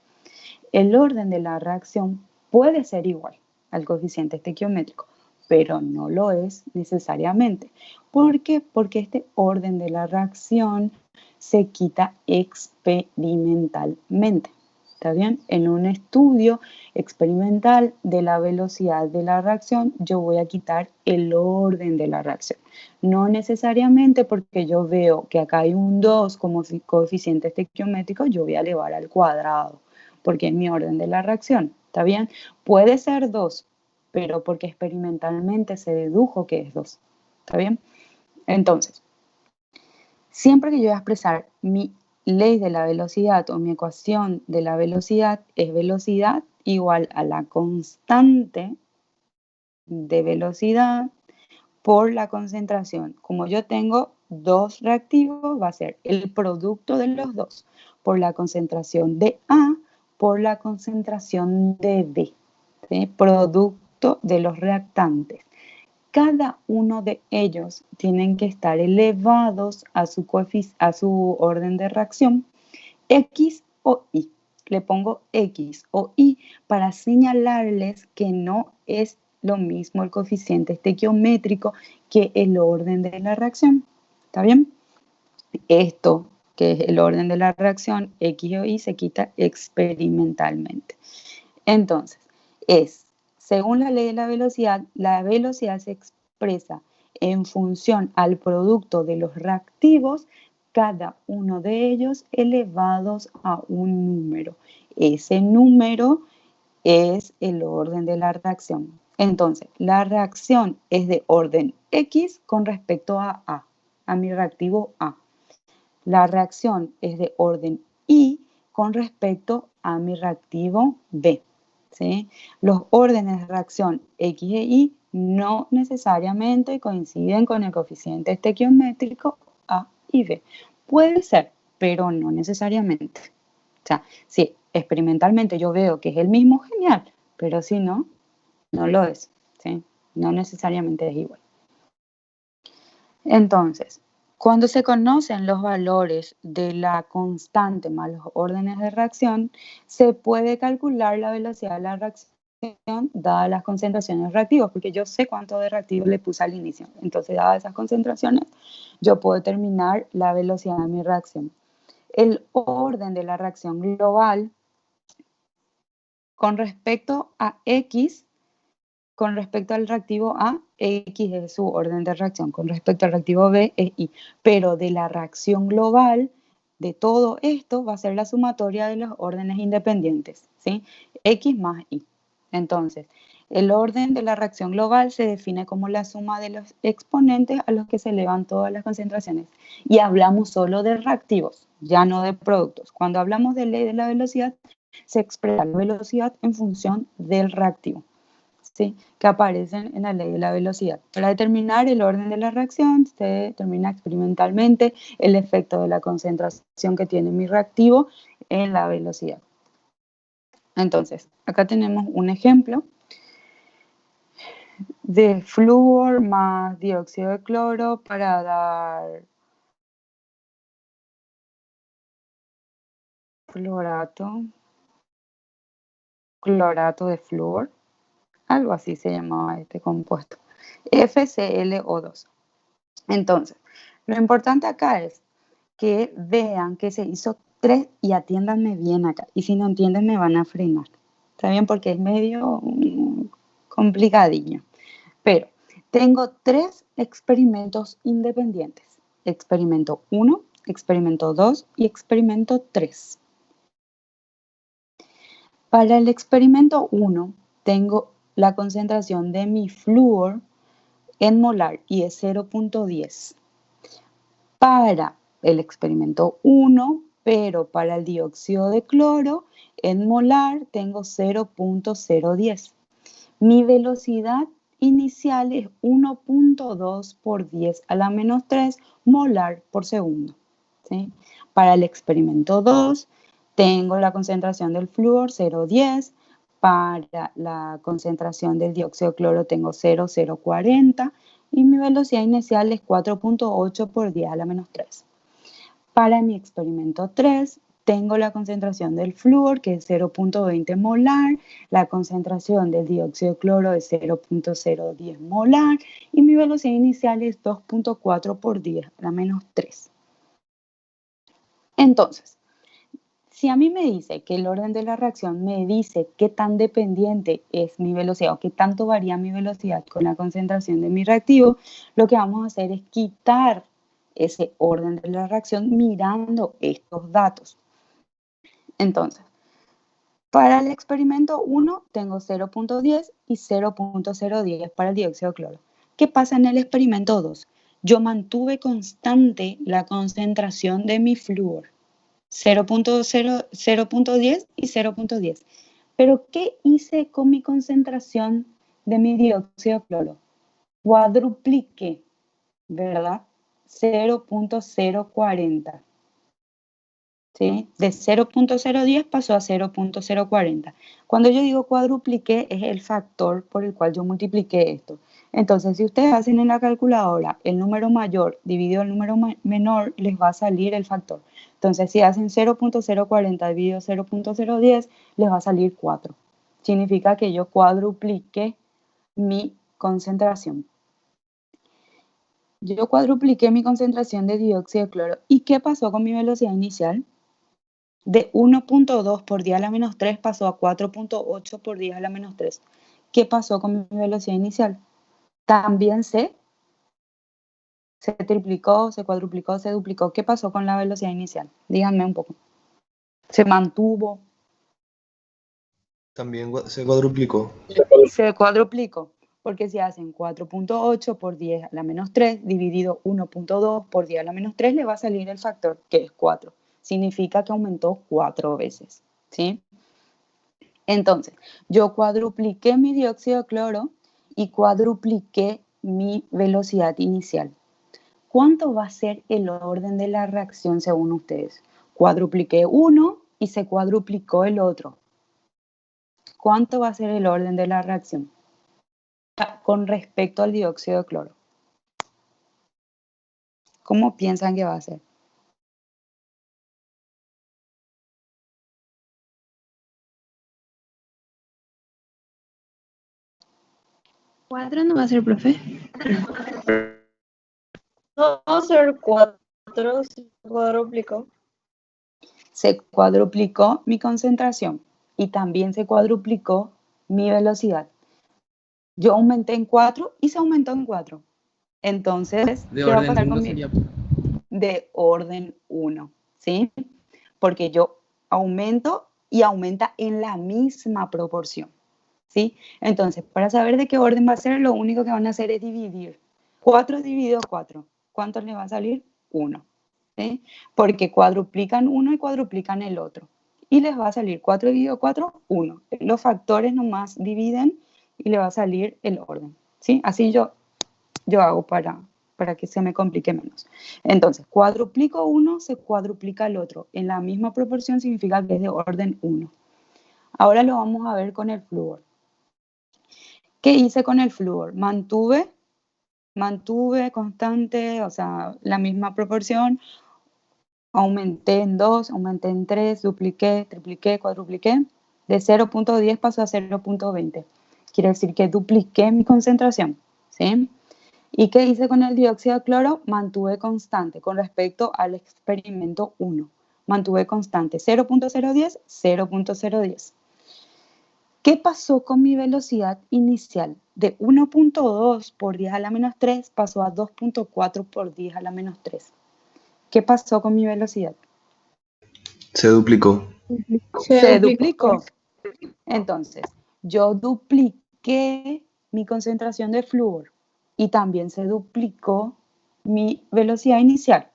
El orden de la reacción puede ser igual al coeficiente estequiométrico, pero no lo es necesariamente. ¿Por qué? Porque este orden de la reacción se quita experimentalmente. ¿Está bien? En un estudio experimental de la velocidad de la reacción, yo voy a quitar el orden de la reacción. No necesariamente porque yo veo que acá hay un 2 como coeficiente estequiométrico, yo voy a elevar al cuadrado, porque es mi orden de la reacción. ¿Está bien? Puede ser 2, pero porque experimentalmente se dedujo que es 2. ¿Está bien? Entonces, siempre que yo voy a expresar mi ley de la velocidad o mi ecuación de la velocidad, es velocidad igual a la constante de velocidad por la concentración. Como yo tengo 2 reactivos, va a ser el producto de los 2 por la concentración de A por la concentración de B, ¿sí? Producto de los reactantes. Cada uno de ellos tienen que estar elevados a su orden de reacción X o Y. Le pongo X o Y para señalarles que no es lo mismo el coeficiente estequiométrico que el orden de la reacción. ¿Está bien? Esto, que es el orden de la reacción, X o Y, se quita experimentalmente. Entonces, según la ley de la velocidad se expresa en función al producto de los reactivos, cada uno de ellos elevados a un número. Ese número es el orden de la reacción. Entonces, la reacción es de orden X con respecto a mi reactivo A. La reacción es de orden Y con respecto a mi reactivo B. ¿Sí? Los órdenes de reacción X e Y no necesariamente coinciden con el coeficiente estequiométrico A y B. Puede ser, pero no necesariamente. O sea, si experimentalmente yo veo que es el mismo, genial, pero si no, no lo es. ¿Sí? No necesariamente es igual. Entonces, cuando se conocen los valores de la constante más los órdenes de reacción, se puede calcular la velocidad de la reacción dadas las concentraciones reactivas, porque yo sé cuánto de reactivo le puse al inicio. Entonces, dadas esas concentraciones, yo puedo determinar la velocidad de mi reacción. El orden de la reacción global con respecto a X con respecto al reactivo A, X es su orden de reacción. Con respecto al reactivo B es Y. Pero de la reacción global de todo esto va a ser la sumatoria de los órdenes independientes, ¿sí? X más Y. Entonces, el orden de la reacción global se define como la suma de los exponentes a los que se elevan todas las concentraciones. Y hablamos solo de reactivos, ya no de productos. Cuando hablamos de ley de la velocidad, se expresa la velocidad en función del reactivo, ¿sí? Que aparecen en la ley de la velocidad. Para determinar el orden de la reacción, se determina experimentalmente el efecto de la concentración que tiene mi reactivo en la velocidad. Entonces, acá tenemos un ejemplo de flúor más dióxido de cloro para dar clorato de flúor, algo así se llamaba este compuesto, FClO2. Entonces, lo importante acá es que vean que se hizo 3 y atiéndanme bien acá, y si no entienden me van a frenar, ¿está bien? Porque es medio complicadillo, pero tengo 3 experimentos independientes. Experimento 1, experimento 2 y experimento 3. Para el experimento 1 tengo la concentración de mi flúor en molar y es 0.10. Para el experimento 1, pero para el dióxido de cloro en molar tengo 0.010. Mi velocidad inicial es 1.2 por 10 a la menos 3 molar por segundo, ¿sí? Para el experimento 2 tengo la concentración del flúor 0.10, para la concentración del dióxido de cloro tengo 0.040 y mi velocidad inicial es 4.8 por 10 a la menos 3. Para mi experimento 3 tengo la concentración del flúor, que es 0.20 molar, la concentración del dióxido de cloro es 0.010 molar y mi velocidad inicial es 2.4 por 10 a la menos 3. Entonces, si a mí me dice que el orden de la reacción me dice qué tan dependiente es mi velocidad o qué tanto varía mi velocidad con la concentración de mi reactivo, lo que vamos a hacer es quitar ese orden de la reacción mirando estos datos. Entonces, para el experimento 1 tengo 0.10 y 0.010 para el dióxido de cloro. ¿Qué pasa en el experimento 2? Yo mantuve constante la concentración de mi flúor, 0.10 y 0.10. Pero ¿qué hice con mi concentración de mi dióxido de cloro? Cuadrupliqué, ¿verdad? 0.040. ¿Sí? De 0.010 pasó a 0.040. Cuando yo digo cuadrupliqué, es el factor por el cual yo multipliqué esto. Entonces, si ustedes hacen en la calculadora el número mayor dividido el número menor, les va a salir el factor. Entonces, si hacen 0.040 dividido 0.010, les va a salir 4. Significa que yo cuadrupliqué mi concentración. Yo cuadrupliqué mi concentración de dióxido de cloro. ¿Y qué pasó con mi velocidad inicial? De 1.2 por 10 a la menos 3 pasó a 4.8 por 10 a la menos 3. ¿Qué pasó con mi velocidad inicial? También se triplicó, se cuadruplicó, se duplicó. ¿Qué pasó con la velocidad inicial? Díganme un poco. ¿Se mantuvo? También se cuadruplicó. Se cuadruplicó. Porque si hacen 4.8 por 10 a la menos 3 dividido 1.2 por 10 a la menos 3, le va a salir el factor, que es 4. Significa que aumentó 4 veces, ¿sí? Entonces, yo cuadrupliqué mi dióxido de cloro y cuadrupliqué mi velocidad inicial. ¿Cuánto va a ser el orden de la reacción según ustedes? Cuadrupliqué uno y se cuadruplicó el otro. ¿Cuánto va a ser el orden de la reacción con respecto al dióxido de cloro? ¿Cómo piensan que va a ser? ¿Cuatro no va a ser, profe? No va a ser 4, se cuadruplicó. Se cuadruplicó mi concentración y también se cuadruplicó mi velocidad. Yo aumenté en 4 y se aumentó en 4. Entonces, De ¿qué va a orden pasar 1 con mi sería. de orden 1? ¿Sí? Porque yo aumento y aumenta en la misma proporción. ¿Sí? Entonces, para saber de qué orden va a ser, lo único que van a hacer es dividir. 4 dividido 4. ¿Cuánto le va a salir? 1. ¿Sí? Porque cuadruplican uno y cuadruplican el otro. Y les va a salir 4 dividido 4, 1. Los factores nomás dividen y le va a salir el orden. ¿Sí? Así yo hago para que se me complique menos. Entonces, cuadruplico uno, se cuadruplica el otro. En la misma proporción significa que es de orden 1. Ahora lo vamos a ver con el flúor. ¿Qué hice con el flúor? Mantuve constante, o sea, la misma proporción. Aumenté en 2, aumenté en 3, dupliqué, tripliqué, cuadrupliqué. De 0.10 pasó a 0.20. Quiere decir que dupliqué mi concentración, ¿sí? ¿Y qué hice con el dióxido de cloro? Mantuve constante con respecto al experimento 1. Mantuve constante 0.010, 0.010. ¿Qué pasó con mi velocidad inicial? De 1.2 por 10 a la menos 3 pasó a 2.4 por 10 a la menos 3. ¿Qué pasó con mi velocidad? Se duplicó. Se duplicó. Entonces, yo dupliqué mi concentración de flúor y también se duplicó mi velocidad inicial.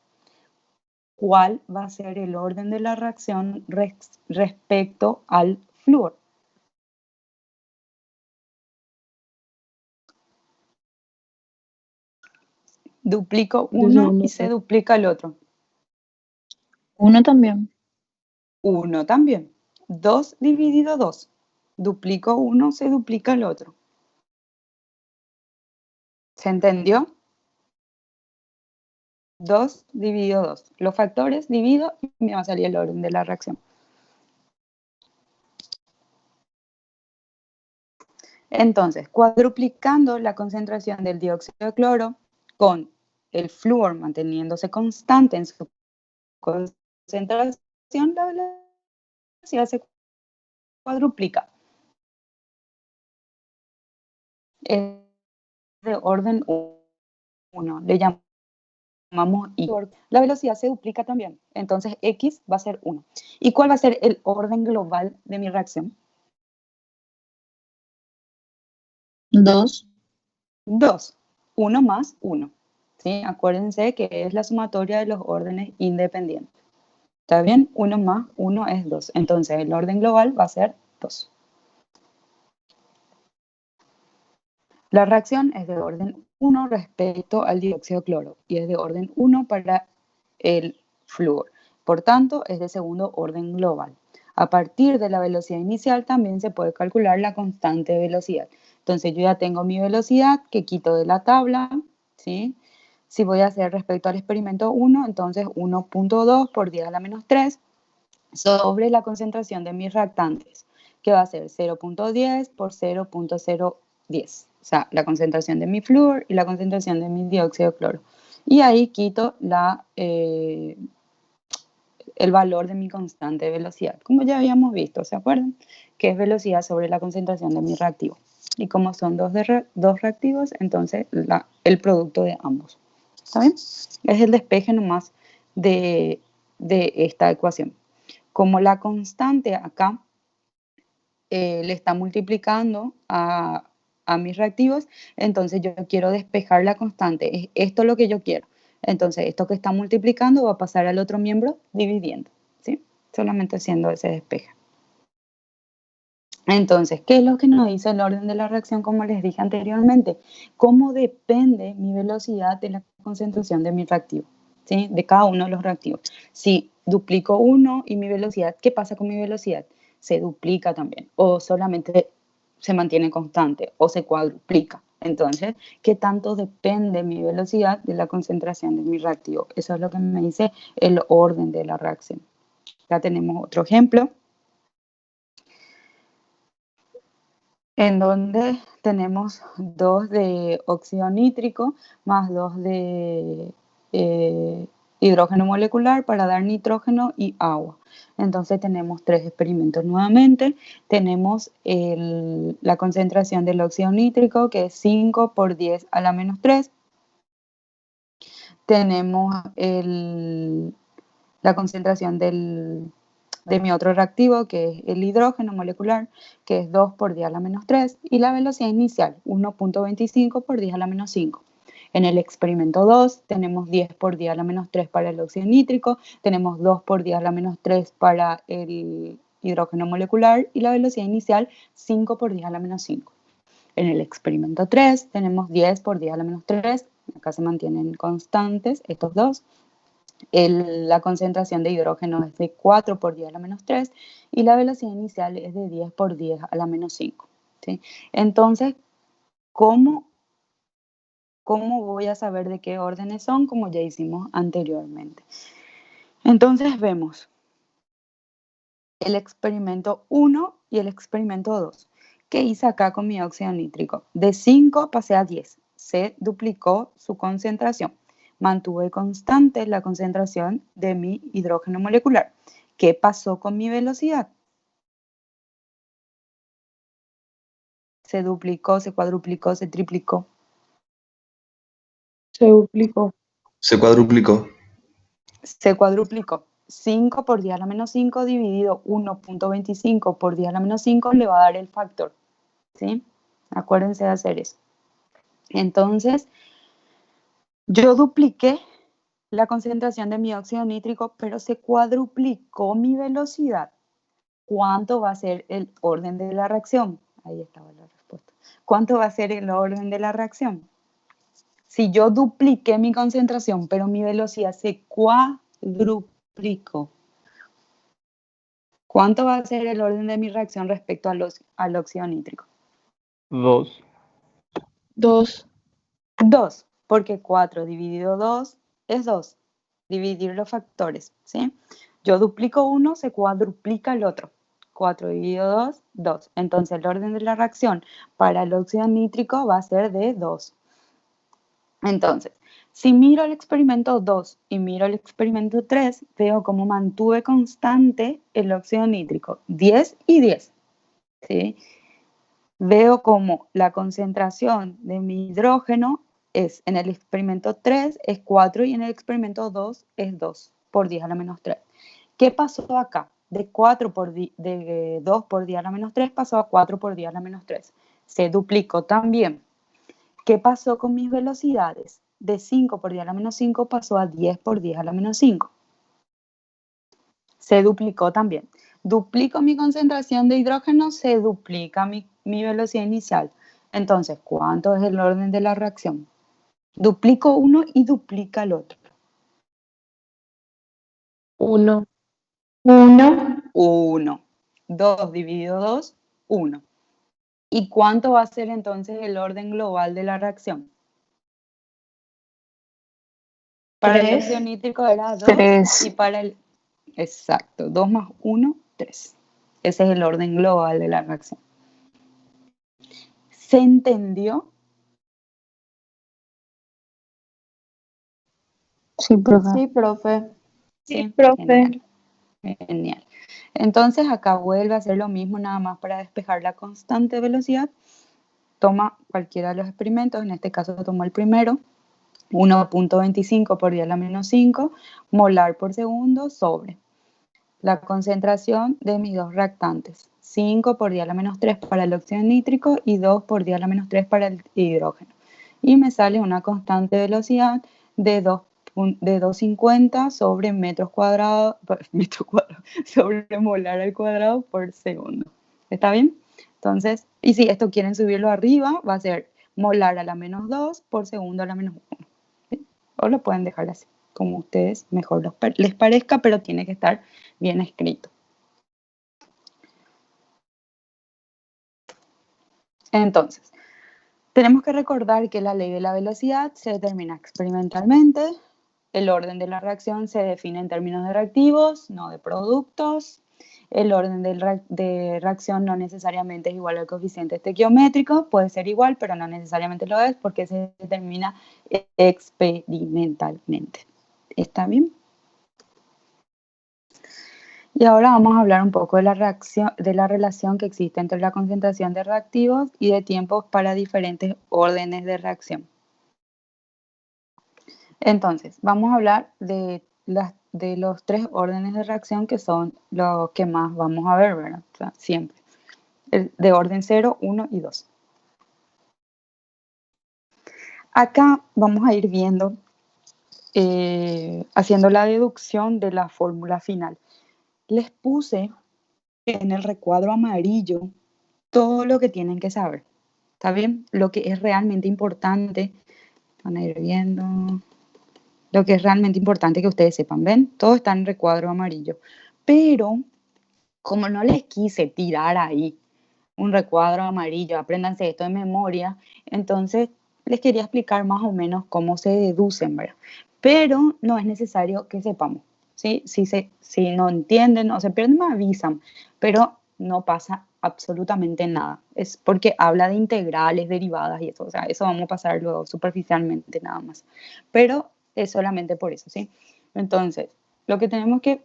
¿Cuál va a ser el orden de la reacción respecto al flúor? Duplico uno y se duplica el otro. 1 también. 1 también. 2 dividido 2. Duplico uno, se duplica el otro. ¿Se entendió? 2 dividido 2. Los factores divido y me va a salir el orden de la reacción. Entonces, cuadruplicando la concentración del dióxido de cloro con el flúor manteniéndose constante en su concentración, la velocidad se cuadruplica. Es de orden 1. Le llamamos I. La velocidad se duplica también. Entonces, X va a ser 1. ¿Y cuál va a ser el orden global de mi reacción? 2. 2. 1 más 1. ¿Sí? Acuérdense que es la sumatoria de los órdenes independientes. ¿Está bien? 1 más 1 es 2. Entonces, el orden global va a ser 2. La reacción es de orden 1 respecto al dióxido de cloro y es de orden 1 para el flúor. Por tanto, es de segundo orden global. A partir de la velocidad inicial también se puede calcular la constante de velocidad. Entonces, yo ya tengo mi velocidad que quito de la tabla, ¿sí? Si voy a hacer respecto al experimento 1, entonces 1.2 por 10 a la menos 3 sobre la concentración de mis reactantes, que va a ser 0.10 por 0.010. O sea, la concentración de mi flúor y la concentración de mi dióxido de cloro. Y ahí quito el valor de mi constante de velocidad, como ya habíamos visto, ¿se acuerdan? Que es velocidad sobre la concentración de mi reactivo. Y como son dos reactivos, entonces el producto de ambos. ¿Está bien? Es el despeje nomás de esta ecuación. Como la constante acá le está multiplicando a mis reactivos, entonces yo quiero despejar la constante. Es esto lo que yo quiero. Entonces, esto que está multiplicando va a pasar al otro miembro dividiendo, ¿sí? Solamente haciendo ese despeje. Entonces, ¿qué es lo que nos dice el orden de la reacción? Como les dije anteriormente, ¿cómo depende mi velocidad de la concentración de mi reactivo? ¿Sí? De cada uno de los reactivos. Si duplico uno y mi velocidad, ¿qué pasa con mi velocidad? Se duplica también, o solamente se mantiene constante, o se cuadruplica. Entonces, ¿qué tanto depende mi velocidad de la concentración de mi reactivo? Eso es lo que me dice el orden de la reacción. Acá tenemos otro ejemplo, en donde tenemos 2 de óxido nítrico más 2 de hidrógeno molecular para dar nitrógeno y agua. Entonces tenemos 3 experimentos nuevamente. Tenemos la concentración del óxido nítrico, que es 5 por 10 a la menos 3. Tenemos la concentración de mi otro reactivo, que es el hidrógeno molecular, que es 2 por 10 a la menos 3. Y la velocidad inicial, 1.25 por 10 a la menos 5. En el experimento 2 tenemos 10 por 10 a la menos 3 para el óxido nítrico, tenemos 2 por 10 a la menos 3 para el hidrógeno molecular y la velocidad inicial 5 por 10 a la menos 5. En el experimento 3 tenemos 10 por 10 a la menos 3, acá se mantienen constantes estos dos. La concentración de hidrógeno es de 4 por 10 a la menos 3 y la velocidad inicial es de 10 por 10 a la menos 5. ¿Sí? Entonces, ¿cómo voy a saber de qué órdenes son? Como ya hicimos anteriormente. Entonces vemos el experimento 1 y el experimento 2. ¿Qué hice acá con mi óxido nítrico? De 5 pasé a 10. Se duplicó su concentración. Mantuve constante la concentración de mi hidrógeno molecular. ¿Qué pasó con mi velocidad? Se duplicó, se cuadruplicó, se triplicó. Se duplicó. Se cuadruplicó. Se cuadruplicó. 5 por 10 a la menos 5 dividido 1.25 por 10 a la menos 5 le va a dar el factor. ¿Sí? Acuérdense de hacer eso. Entonces, yo dupliqué la concentración de mi óxido nítrico, pero se cuadruplicó mi velocidad. ¿Cuánto va a ser el orden de la reacción? Ahí estaba la respuesta. ¿Cuánto va a ser el orden de la reacción? Si yo dupliqué mi concentración, pero mi velocidad se cuadruplicó, ¿cuánto va a ser el orden de mi reacción respecto al óxido nítrico? 2. 2. 2, porque 4 dividido 2 es 2. Dividir los factores, ¿sí? Yo duplico uno, se cuadruplica el otro. 4 dividido 2, 2. Entonces el orden de la reacción para el óxido nítrico va a ser de 2. Entonces, si miro el experimento 2 y miro el experimento 3, veo cómo mantuve constante el óxido nítrico, 10 y 10. ¿Sí? Veo como la concentración de mi hidrógeno es, en el experimento 3 es 4 y en el experimento 2 es 2 por 10 a la menos 3. ¿Qué pasó acá? De 2 por 10 a la menos 3 pasó a 4 por 10 a la menos 3. Se duplicó también. ¿Qué pasó con mis velocidades? De 5 por 10 a la menos 5 pasó a 10 por 10 a la menos 5. Se duplicó también. Duplico mi concentración de hidrógeno, se duplica mi velocidad inicial. Entonces, ¿cuánto es el orden de la reacción? Duplico uno y duplica el otro. 1. 1. 2 dividido 2, 1. ¿Y cuánto va a ser entonces el orden global de la reacción? Para el óxido nítrico era 2 3. y para el... Exacto, 2 más 1, 3. Ese es el orden global de la reacción. ¿Se entendió? Sí, profe. Sí, profe. Sí, profe. genial. Genial. Entonces acá vuelve a hacer lo mismo, nada más para despejar la constante de velocidad. Toma cualquiera de los experimentos, en este caso tomo el primero, 1.25 por 10 a la menos 5 molar por segundo sobre la concentración de mis dos reactantes, 5 por 10 a la menos 3 para el óxido nítrico y 2 por 10 a la menos 3 para el hidrógeno. Y me sale una constante de velocidad de 250 sobre metro cuadrado, sobre molar al cuadrado por segundo. ¿Está bien? Entonces, y si esto quieren subirlo arriba, va a ser molar a la menos 2 por segundo a la menos 1. ¿Sí? O lo pueden dejar así, como ustedes mejor les parezca, pero tiene que estar bien escrito. Entonces, tenemos que recordar que la ley de la velocidad se determina experimentalmente. El orden de la reacción se define en términos de reactivos, no de productos. El orden de reacción no necesariamente es igual al coeficiente estequiométrico, puede ser igual, pero no necesariamente lo es porque se determina experimentalmente. ¿Está bien? Y ahora vamos a hablar un poco de la relación que existe entre la concentración de reactivos y de tiempos para diferentes órdenes de reacción. Entonces, vamos a hablar de los 3 órdenes de reacción que son los que más vamos a ver, ¿verdad? O sea, siempre. De orden 0, 1 y 2. Acá vamos a ir viendo, haciendo la deducción de la fórmula final. Les puse en el recuadro amarillo todo lo que tienen que saber. ¿Está bien? Lo que es realmente importante. Van a ir viendo lo que es realmente importante que ustedes sepan. ¿Ven? Todo está en el recuadro amarillo. Pero, como no les quise tirar ahí un recuadro amarillo, apréndanse esto de memoria, entonces les quería explicar más o menos cómo se deducen, ¿verdad? Pero no es necesario que sepamos, ¿sí? Si no entienden o se pierden, me avisan, pero no pasa absolutamente nada. Es porque habla de integrales, derivadas y eso, o sea, eso vamos a pasar luego superficialmente nada más. Pero es solamente por eso, ¿sí? Entonces, lo que tenemos que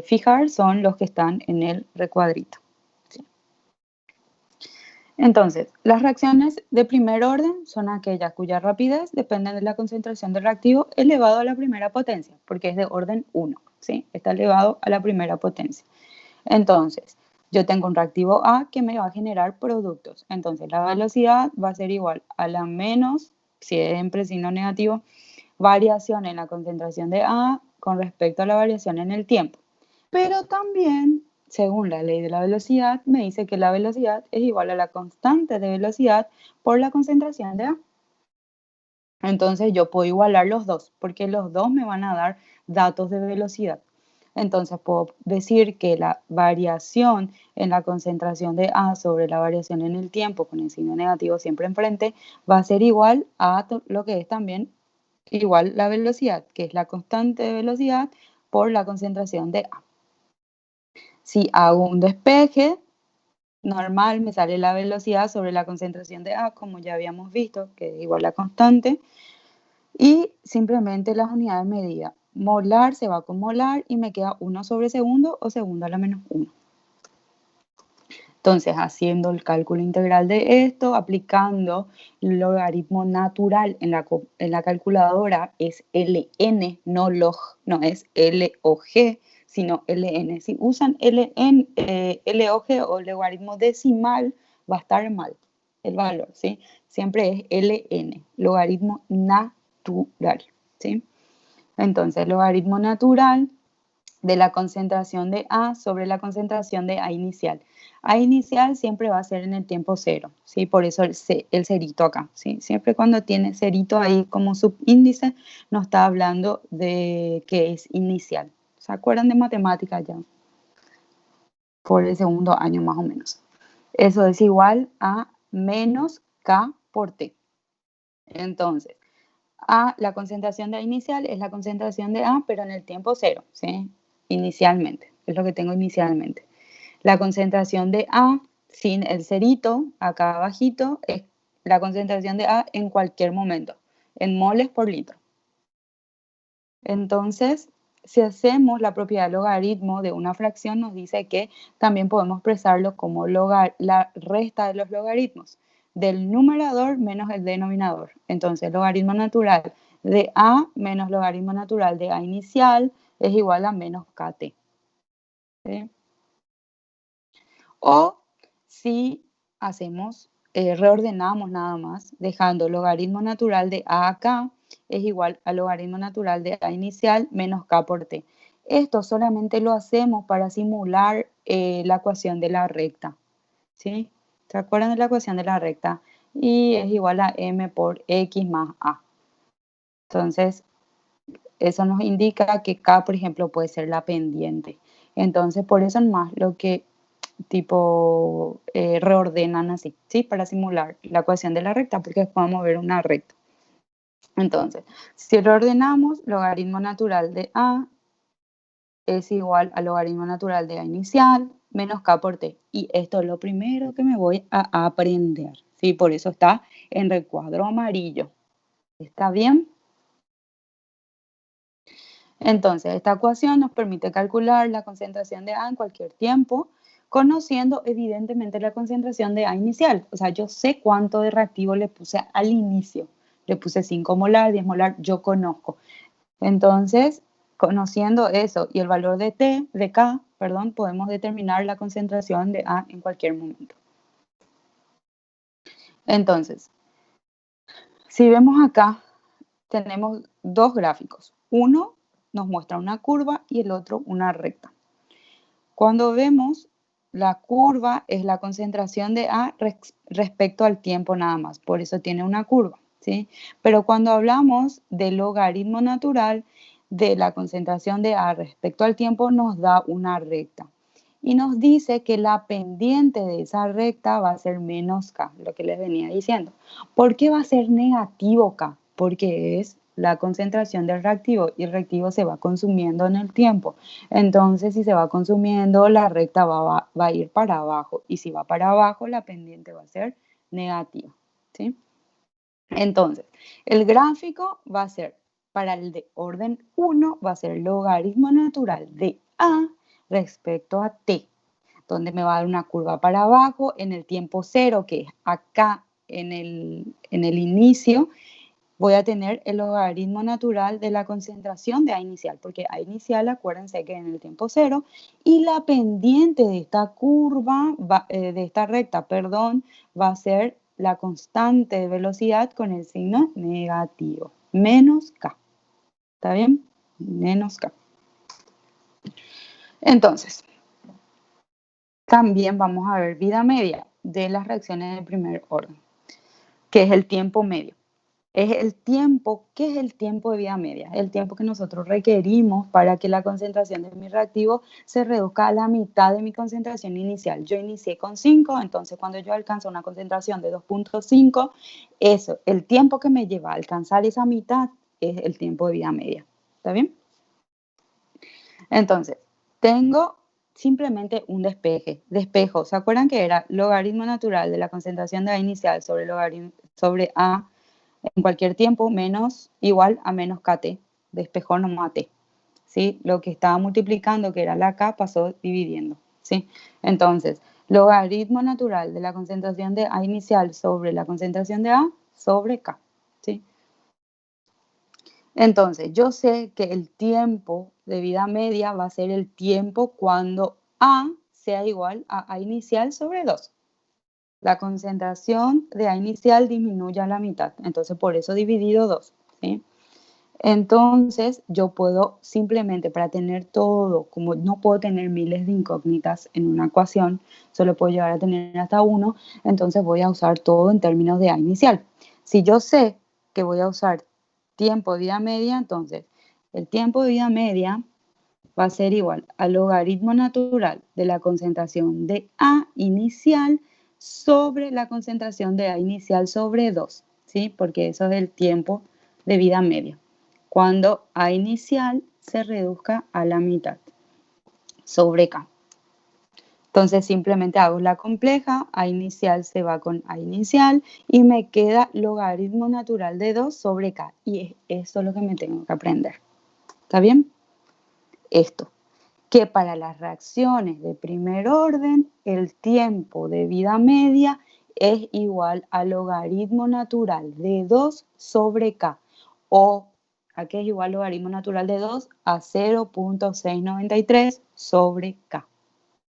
fijar son los que están en el recuadrito. Entonces, las reacciones de primer orden son aquellas cuya rapidez depende de la concentración del reactivo elevado a la primera potencia, porque es de orden 1, ¿sí? Está elevado a la primera potencia. Entonces, yo tengo un reactivo A que me va a generar productos. Entonces, la velocidad va a ser igual a la menos, si es en signo negativo, variación en la concentración de A con respecto a la variación en el tiempo. Pero también, según la ley de la velocidad, me dice que la velocidad es igual a la constante de velocidad por la concentración de A. Entonces yo puedo igualar los dos, porque los dos me van a dar datos de velocidad. Entonces puedo decir que la variación en la concentración de A sobre la variación en el tiempo, con el signo negativo siempre enfrente, va a ser igual a lo que es también igual la velocidad, que es la constante de velocidad por la concentración de A. Si hago un despeje normal, me sale la velocidad sobre la concentración de A, como ya habíamos visto, que es igual a constante. Y simplemente las unidades de medida. Molar se va con molar y me queda 1 sobre segundo o segundo a la menos 1. Entonces, haciendo el cálculo integral de esto, aplicando el logaritmo natural en la calculadora, es ln, no log, no es log, sino ln. Si usan log o logaritmo decimal, va a estar mal el valor, ¿sí? Siempre es ln, logaritmo natural, ¿sí? Entonces, logaritmo natural de la concentración de A sobre la concentración de A inicial. A inicial siempre va a ser en el tiempo 0, ¿sí? Por eso el cerito acá, ¿sí? Siempre cuando tiene cerito ahí como subíndice, nos está hablando de que es inicial. ¿Se acuerdan de matemáticas ya? Por el segundo año más o menos. Eso es igual a menos K por T. Entonces, la concentración de A inicial es la concentración de A, pero en el tiempo 0, ¿sí? Inicialmente, es lo que tengo inicialmente. La concentración de A sin el cerito, acá abajito, es la concentración de A en cualquier momento, en moles por litro. Entonces, si hacemos la propiedad logaritmo de una fracción, nos dice que también podemos expresarlo como la resta de los logaritmos del numerador menos el denominador. Entonces, logaritmo natural de A menos logaritmo natural de A inicial es igual a menos KT. ¿Sí? O si hacemos, reordenamos nada más, dejando logaritmo natural de A a K es igual al logaritmo natural de A inicial menos K por T. Esto solamente lo hacemos para simular la ecuación de la recta. ¿Sí? ¿Se acuerdan de la ecuación de la recta? Y es igual a M por X más A. Entonces, eso nos indica que K, por ejemplo, puede ser la pendiente. Entonces, por eso más lo que reordenan así, ¿sí? Para simular la ecuación de la recta, porque después vamos a ver una recta. Entonces, si reordenamos, logaritmo natural de A es igual al logaritmo natural de A inicial menos K por T. Y esto es lo primero que me voy a aprender, ¿sí? Por eso está en recuadro amarillo. ¿Está bien? Entonces, esta ecuación nos permite calcular la concentración de A en cualquier tiempo, conociendo evidentemente la concentración de A inicial. O sea, yo sé cuánto de reactivo le puse al inicio. Le puse 5 molar, 10 molar, yo conozco. Entonces, conociendo eso y el valor de K, podemos determinar la concentración de A en cualquier momento. Entonces, si vemos acá, tenemos dos gráficos. Uno nos muestra una curva y el otro una recta. Cuando vemos la curva es la concentración de A respecto al tiempo nada más, por eso tiene una curva, ¿sí? Pero cuando hablamos del logaritmo natural de la concentración de A respecto al tiempo nos da una recta. Y nos dice que la pendiente de esa recta va a ser menos K, lo que les venía diciendo. ¿Por qué va a ser negativo K? Porque es la concentración del reactivo y el reactivo se va consumiendo en el tiempo. Entonces, si se va consumiendo, la recta va a ir para abajo. Y si va para abajo, la pendiente va a ser negativa, ¿sí? Entonces, el gráfico va a ser, para el de orden 1, va a ser el logaritmo natural de A respecto a T, donde me va a dar una curva para abajo en el tiempo 0, que es acá en el inicio. Voy a tener el logaritmo natural de la concentración de A inicial, porque A inicial, acuérdense que en el tiempo 0, y la pendiente de esta curva, de esta recta, va a ser la constante de velocidad con el signo negativo, menos K. ¿Está bien? Menos K. Entonces, también vamos a ver vida media de las reacciones de primer orden, que es el tiempo medio. Es el tiempo, ¿qué es el tiempo de vida media? El tiempo que nosotros requerimos para que la concentración de mi reactivo se reduzca a la mitad de mi concentración inicial. Yo inicié con 5, entonces cuando yo alcanzo una concentración de 2.5, eso, el tiempo que me lleva a alcanzar esa mitad es el tiempo de vida media. ¿Está bien? Entonces, tengo simplemente un despejo. ¿Se acuerdan que era logaritmo natural de la concentración de A inicial sobre A en cualquier tiempo menos igual a menos KT, despejó nomás a T, ¿sí? Lo que estaba multiplicando, que era la K, pasó dividiendo, ¿sí? Entonces, logaritmo natural de la concentración de A inicial sobre la concentración de A sobre K, ¿sí? Entonces, yo sé que el tiempo de vida media va a ser el tiempo cuando A sea igual a A inicial sobre 2. La concentración de A inicial disminuye a la mitad, entonces por eso dividido 2, ¿sí? Entonces yo puedo simplemente, para tener todo, como no puedo tener miles de incógnitas en una ecuación, solo puedo llegar a tener hasta 1, entonces voy a usar todo en términos de A inicial. Si yo sé que voy a usar tiempo de vida media, entonces el tiempo de vida media va a ser igual al logaritmo natural de la concentración de A inicial sobre la concentración de A inicial sobre 2, ¿sí? Porque eso es el tiempo de vida media. Cuando A inicial se reduzca a la mitad sobre K. Entonces simplemente hago la compleja, A inicial se va con A inicial y me queda logaritmo natural de 2 sobre K. Y eso es lo que me tengo que aprender. ¿Está bien? Esto. Que para las reacciones de primer orden, el tiempo de vida media es igual al logaritmo natural de 2 sobre K, o aquí es igual al logaritmo natural de 2 a 0.693 sobre K.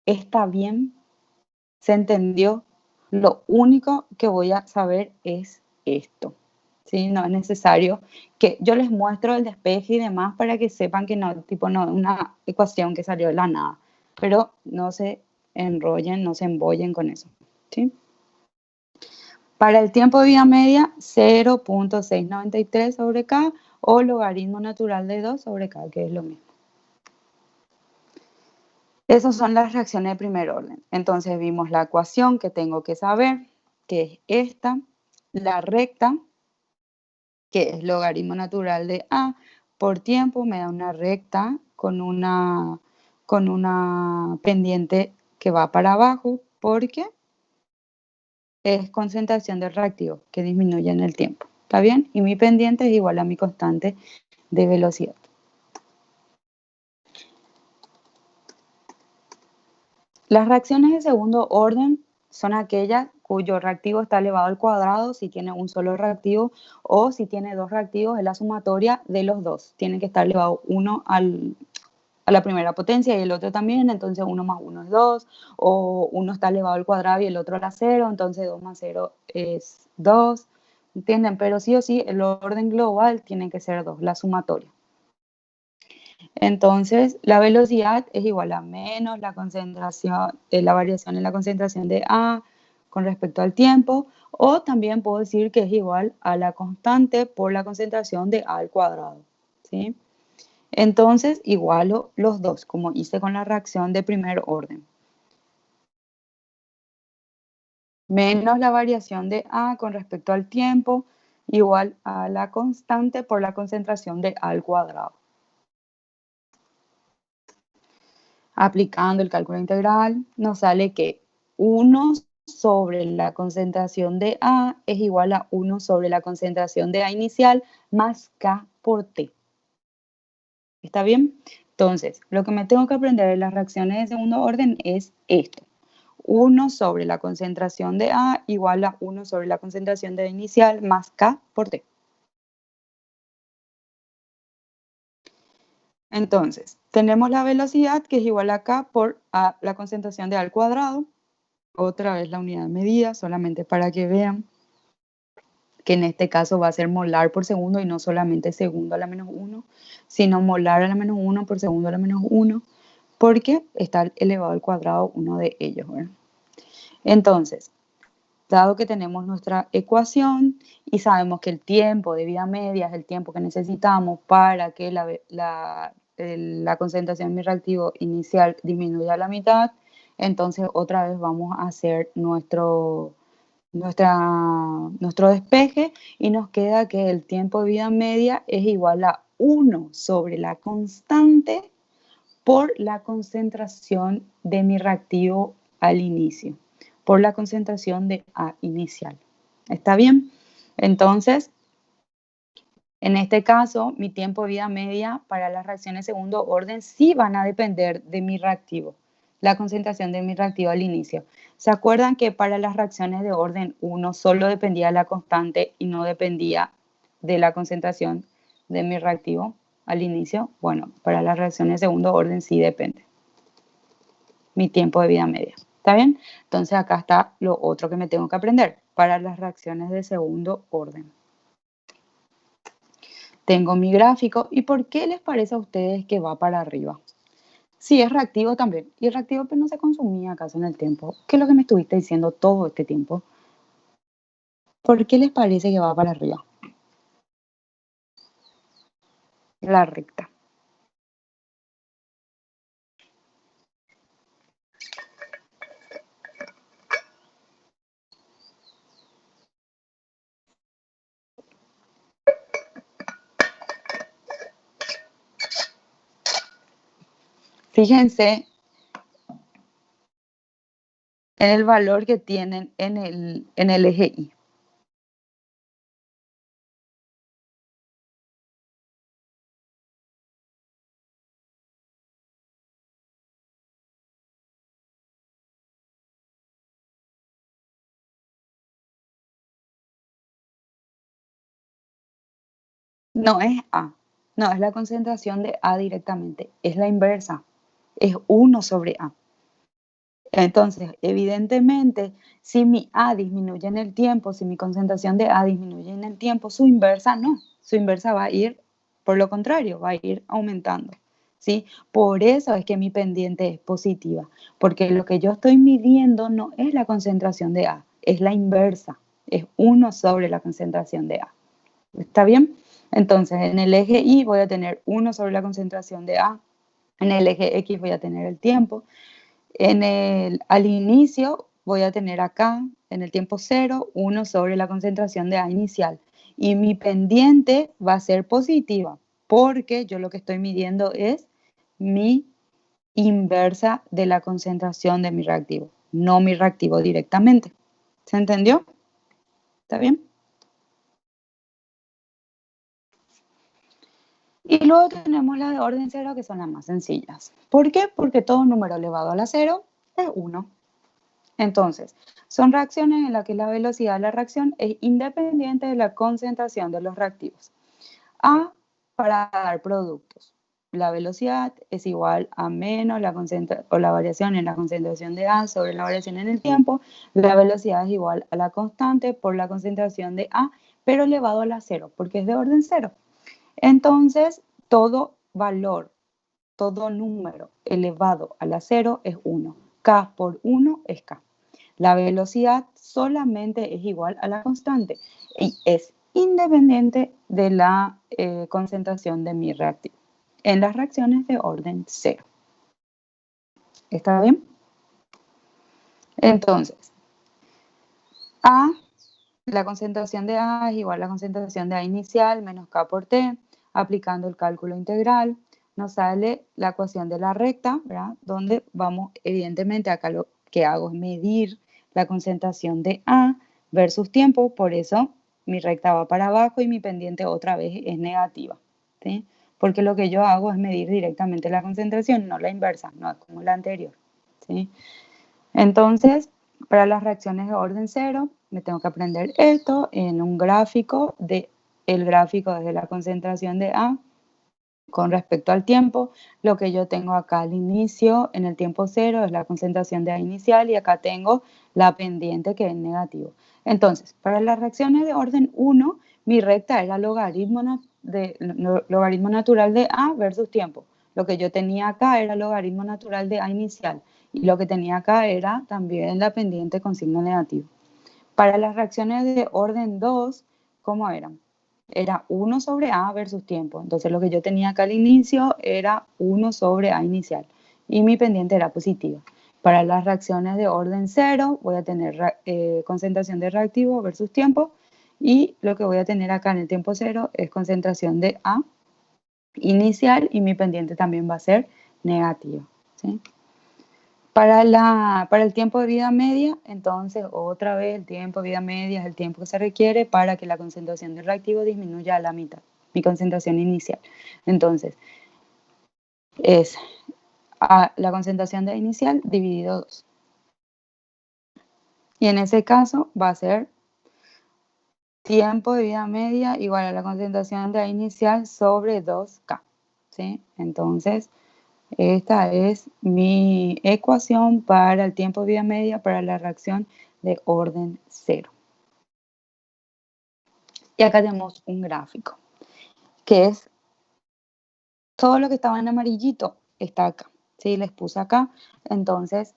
¿Está bien? ¿Se entendió? Lo único que voy a saber es esto. ¿Sí? No es necesario que yo les muestro el despeje y demás para que sepan que no, tipo, no es una ecuación que salió de la nada. Pero no se enrollen, no se embollen con eso. ¿Sí? Para el tiempo de vida media, 0.693 sobre K o logaritmo natural de 2 sobre K, que es lo mismo. Esas son las reacciones de primer orden. Entonces vimos la ecuación que tengo que saber, que es esta, la recta, que es logaritmo natural de A por tiempo, me da una recta con una pendiente que va para abajo porque es concentración del reactivo que disminuye en el tiempo. ¿Está bien? Y mi pendiente es igual a mi constante de velocidad. Las reacciones de segundo orden son aquellas cuyo reactivo está elevado al cuadrado si tiene un solo reactivo, o si tiene dos reactivos es la sumatoria de los dos. Tiene que estar elevado uno a la primera potencia y el otro también, entonces 1 más 1 es 2, o uno está elevado al cuadrado y el otro a la 0, entonces 2 más 0 es 2, ¿entienden? Pero sí o sí el orden global tiene que ser 2, la sumatoria. Entonces, la velocidad es igual a menos la concentración, la variación en la concentración de A con respecto al tiempo, o también puedo decir que es igual a la constante por la concentración de A al cuadrado, ¿sí? Entonces, igualo los dos, como hice con la reacción de primer orden. Menos la variación de A con respecto al tiempo, igual a la constante por la concentración de A al cuadrado. Aplicando el cálculo integral, nos sale que 1 sobre la concentración de A es igual a 1 sobre la concentración de A inicial más K por T. ¿Está bien? Entonces, lo que me tengo que aprender de las reacciones de segundo orden es esto. 1 sobre la concentración de A igual a 1 sobre la concentración de A inicial más K por T. Entonces, tenemos la velocidad que es igual a K por la concentración de A al cuadrado. Otra vez la unidad de medida, solamente para que vean que en este caso va a ser molar por segundo y no solamente segundo a la menos 1, sino molar a la menos 1 por segundo a la menos 1, porque está elevado al cuadrado uno de ellos, ¿verdad? Entonces, dado que tenemos nuestra ecuación y sabemos que el tiempo de vida media es el tiempo que necesitamos para que la concentración de mi reactivo inicial disminuya a la mitad, entonces otra vez vamos a hacer nuestro despeje y nos queda que el tiempo de vida media es igual a 1 sobre la constante por la concentración de mi reactivo al inicio, por la concentración de A inicial. ¿Está bien? Entonces, en este caso, mi tiempo de vida media para las reacciones de segundo orden sí van a depender de mi reactivo, la concentración de mi reactivo al inicio. ¿Se acuerdan que para las reacciones de orden 1 solo dependía de la constante y no dependía de la concentración de mi reactivo al inicio? Bueno, para las reacciones de segundo orden sí depende mi tiempo de vida media. ¿Está bien? Entonces acá está lo otro que me tengo que aprender para las reacciones de segundo orden. Tengo mi gráfico y ¿por qué les parece a ustedes que va para arriba? Sí, es reactivo también. Y el reactivo pues, no se consumía acaso en el tiempo. ¿Qué es lo que me estuviste diciendo todo este tiempo? ¿Por qué les parece que va para arriba? La recta. Fíjense en el valor que tienen en el eje Y. No es A, no es la concentración de A directamente, es la inversa, es 1 sobre A. Entonces, evidentemente, si mi A disminuye en el tiempo, si mi concentración de A disminuye en el tiempo, su inversa no, su inversa va a ir, por lo contrario, va a ir aumentando, ¿sí? Por eso es que mi pendiente es positiva, porque lo que yo estoy midiendo no es la concentración de A, es la inversa, es 1 sobre la concentración de A. ¿Está bien? Entonces, en el eje Y voy a tener 1 sobre la concentración de A, en el eje X voy a tener el tiempo, al inicio voy a tener acá, en el tiempo 0, 1 sobre la concentración de A inicial. Y mi pendiente va a ser positiva, porque yo lo que estoy midiendo es mi inversa de la concentración de mi reactivo, no mi reactivo directamente. ¿Se entendió? ¿Está bien? Y luego tenemos las de orden 0, que son las más sencillas. ¿Por qué? Porque todo número elevado a la 0 es 1. Entonces, son reacciones en las que la velocidad de la reacción es independiente de la concentración de los reactivos. A para dar productos. La velocidad es igual a menos la variación en la concentración de A sobre la variación en el tiempo. La velocidad es igual a la constante por la concentración de A, pero elevado a la 0, porque es de orden 0. Entonces, todo valor, todo número elevado a la 0 es 1. K por 1 es K. La velocidad solamente es igual a la constante y es independiente de la concentración de mi reactivo en las reacciones de orden 0. ¿Está bien? Entonces, A, la concentración de A es igual a la concentración de A inicial menos K por T. Aplicando el cálculo integral, nos sale la ecuación de la recta, ¿verdad? Donde vamos, evidentemente, acá lo que hago es medir la concentración de A versus tiempo, por eso mi recta va para abajo y mi pendiente otra vez es negativa, ¿sí? Porque lo que yo hago es medir directamente la concentración, no la inversa, no es como la anterior, ¿sí? Entonces, para las reacciones de orden 0, me tengo que aprender esto en un gráfico, el gráfico desde la concentración de A con respecto al tiempo. Lo que yo tengo acá al inicio, en el tiempo 0, es la concentración de A inicial y acá tengo la pendiente que es negativo. Entonces, para las reacciones de orden 1, mi recta era logaritmo natural de A versus tiempo. Lo que yo tenía acá era logaritmo natural de A inicial y lo que tenía acá era también la pendiente con signo negativo. Para las reacciones de orden 2, ¿cómo eran? Era 1 sobre A versus tiempo. Entonces lo que yo tenía acá al inicio era 1 sobre A inicial y mi pendiente era positiva. Para las reacciones de orden 0 voy a tener concentración de reactivo versus tiempo y lo que voy a tener acá en el tiempo 0 es concentración de A inicial y mi pendiente también va a ser negativa, ¿sí? Para el tiempo de vida media, entonces otra vez el tiempo de vida media es el tiempo que se requiere para que la concentración de reactivo disminuya a la mitad, mi concentración inicial. Entonces, es la concentración de inicial dividido 2. Y en ese caso va a ser tiempo de vida media igual a la concentración de inicial sobre 2K, ¿sí? Entonces, esta es mi ecuación para el tiempo de vida media para la reacción de orden 0. Y acá tenemos un gráfico, que es todo lo que estaba en amarillito está acá, ¿sí? Les puse acá. Entonces,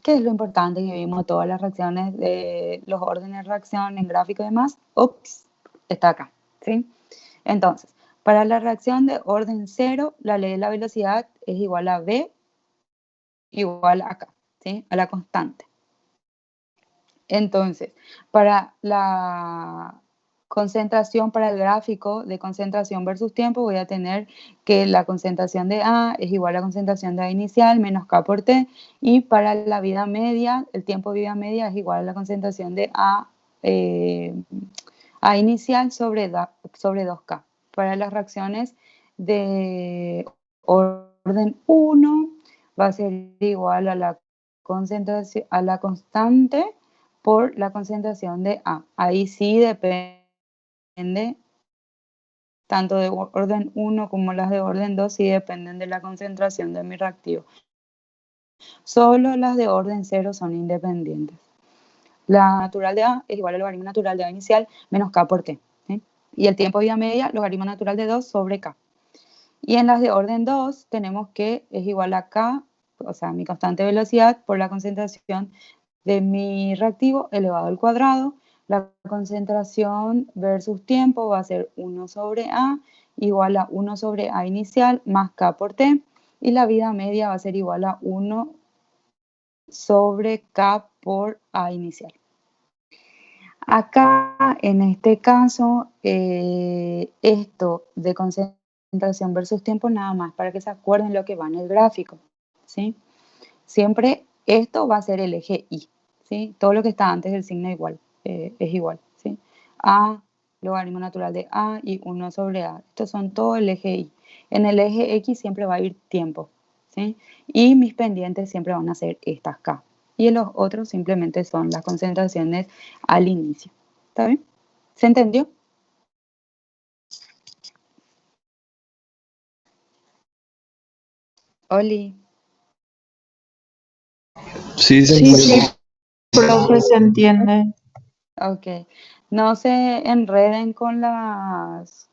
¿qué es lo importante que vimos todas las reacciones de los órdenes de reacción en gráfico y demás? Ups, está acá, ¿sí? Entonces, para la reacción de orden 0, la ley de la velocidad es igual a V igual a acá, ¿sí? A la constante. Entonces, para la concentración, para el gráfico de concentración versus tiempo, voy a tener que la concentración de A es igual a la concentración de A inicial menos K por T, y para la vida media, el tiempo de vida media es igual a la concentración de A inicial sobre 2K. Para las reacciones de orden 1 va a ser igual a la concentración, a la constante por la concentración de A. Ahí sí depende, tanto de orden 1 como las de orden 2, sí dependen de la concentración de mi reactivo. Solo las de orden 0 son independientes. La natural de A es igual al logaritmo natural de A inicial menos K por T, ¿sí? Y el tiempo de vida media, logaritmo natural de 2 sobre K. Y en las de orden 2 tenemos que es igual a K, o sea, mi constante de velocidad por la concentración de mi reactivo elevado al cuadrado. La concentración versus tiempo va a ser 1 sobre A igual a 1 sobre A inicial más K por T. Y la vida media va a ser igual a 1 sobre K por A inicial. Acá, en este caso, esto de concentración versus tiempo, nada más para que se acuerden lo que va en el gráfico, ¿sí? Siempre esto va a ser el eje Y, ¿sí? Todo lo que está antes del signo igual, es igual, ¿sí? A, logaritmo natural de A y 1 sobre A. Estos son todo el eje Y. En el eje X siempre va a ir tiempo, ¿sí? Y mis pendientes siempre van a ser estas K. Y los otros simplemente son las concentraciones al inicio. ¿Está bien? ¿Se entendió? Oli. Sí, se Sí, entiende. profe, se entiende. Ok. No se enreden con los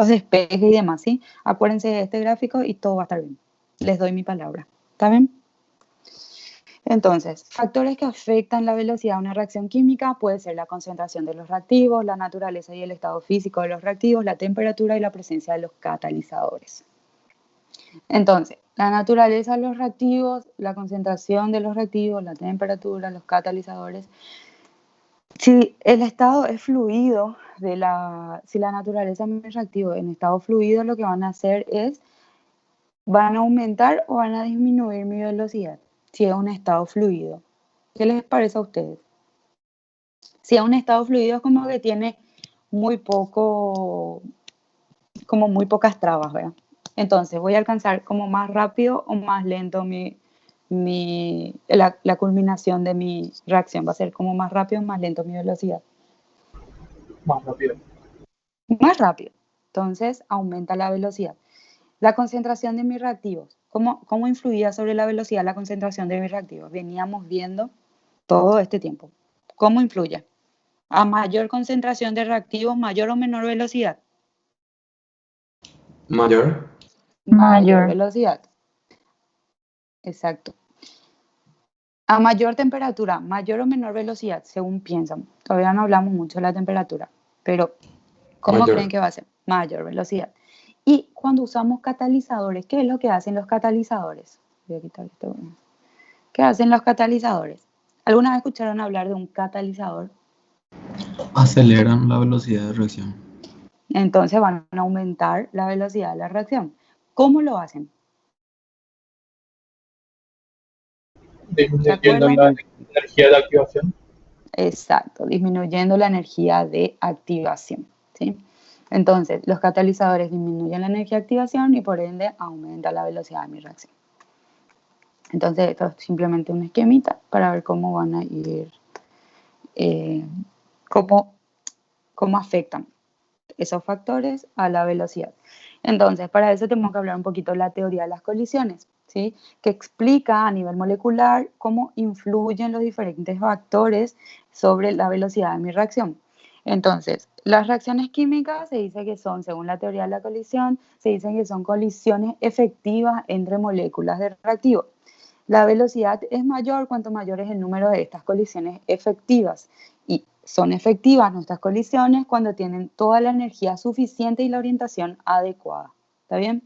despejes y demás, ¿sí? Acuérdense de este gráfico y todo va a estar bien. Les doy mi palabra. ¿Está bien? Entonces, factores que afectan la velocidad de una reacción química puede ser la concentración de los reactivos, la naturaleza y el estado físico de los reactivos, la temperatura y la presencia de los catalizadores. Entonces, la naturaleza de los reactivos, la concentración de los reactivos, la temperatura, los catalizadores. Si el estado es fluido, si la naturaleza de mi reactivo en estado fluido, lo que van a hacer es, van a aumentar o van a disminuir mi velocidad, si es un estado fluido. ¿Qué les parece a ustedes? Si es un estado fluido es como que tiene muy poco, como muy pocas trabas, ¿verdad? Entonces voy a alcanzar como más rápido o más lento la culminación de mi reacción. Va a ser como más rápido o más lento mi velocidad. Más rápido. Más rápido. Entonces aumenta la velocidad. La concentración de mis reactivos. ¿Cómo influía sobre la velocidad la concentración de mis reactivos? Veníamos viendo todo este tiempo. ¿Cómo influye? A mayor concentración de reactivos, mayor o menor velocidad. Mayor. Mayor velocidad. Exacto. A mayor temperatura, mayor o menor velocidad, según piensan. Todavía no hablamos mucho de la temperatura, pero ¿cómo Mayor. creen que va a ser? Mayor velocidad. Y cuando usamos catalizadores, ¿qué es lo que hacen los catalizadores? Voy a quitar esto. ¿Qué hacen los catalizadores? ¿Alguna vez escucharon hablar de un catalizador? Aceleran la velocidad de reacción. Entonces van a aumentar la velocidad de la reacción. ¿Cómo lo hacen? Disminuyendo acuerdan? la energía de activación. Exacto, disminuyendo la energía de activación, ¿sí? Entonces, los catalizadores disminuyen la energía de activación y por ende aumenta la velocidad de mi reacción. Entonces, esto es simplemente un esquemita para ver cómo van a ir, cómo afectan esos factores a la velocidad. Entonces, para eso tenemos que hablar un poquito de la teoría de las colisiones, ¿sí? Que explica a nivel molecular cómo influyen los diferentes factores sobre la velocidad de mi reacción. Entonces, las reacciones químicas se dice que son, según la teoría de la colisión, se dice que son colisiones efectivas entre moléculas de reactivo. La velocidad es mayor cuanto mayor es el número de estas colisiones efectivas. Y son efectivas nuestras colisiones cuando tienen toda la energía suficiente y la orientación adecuada. ¿Está bien?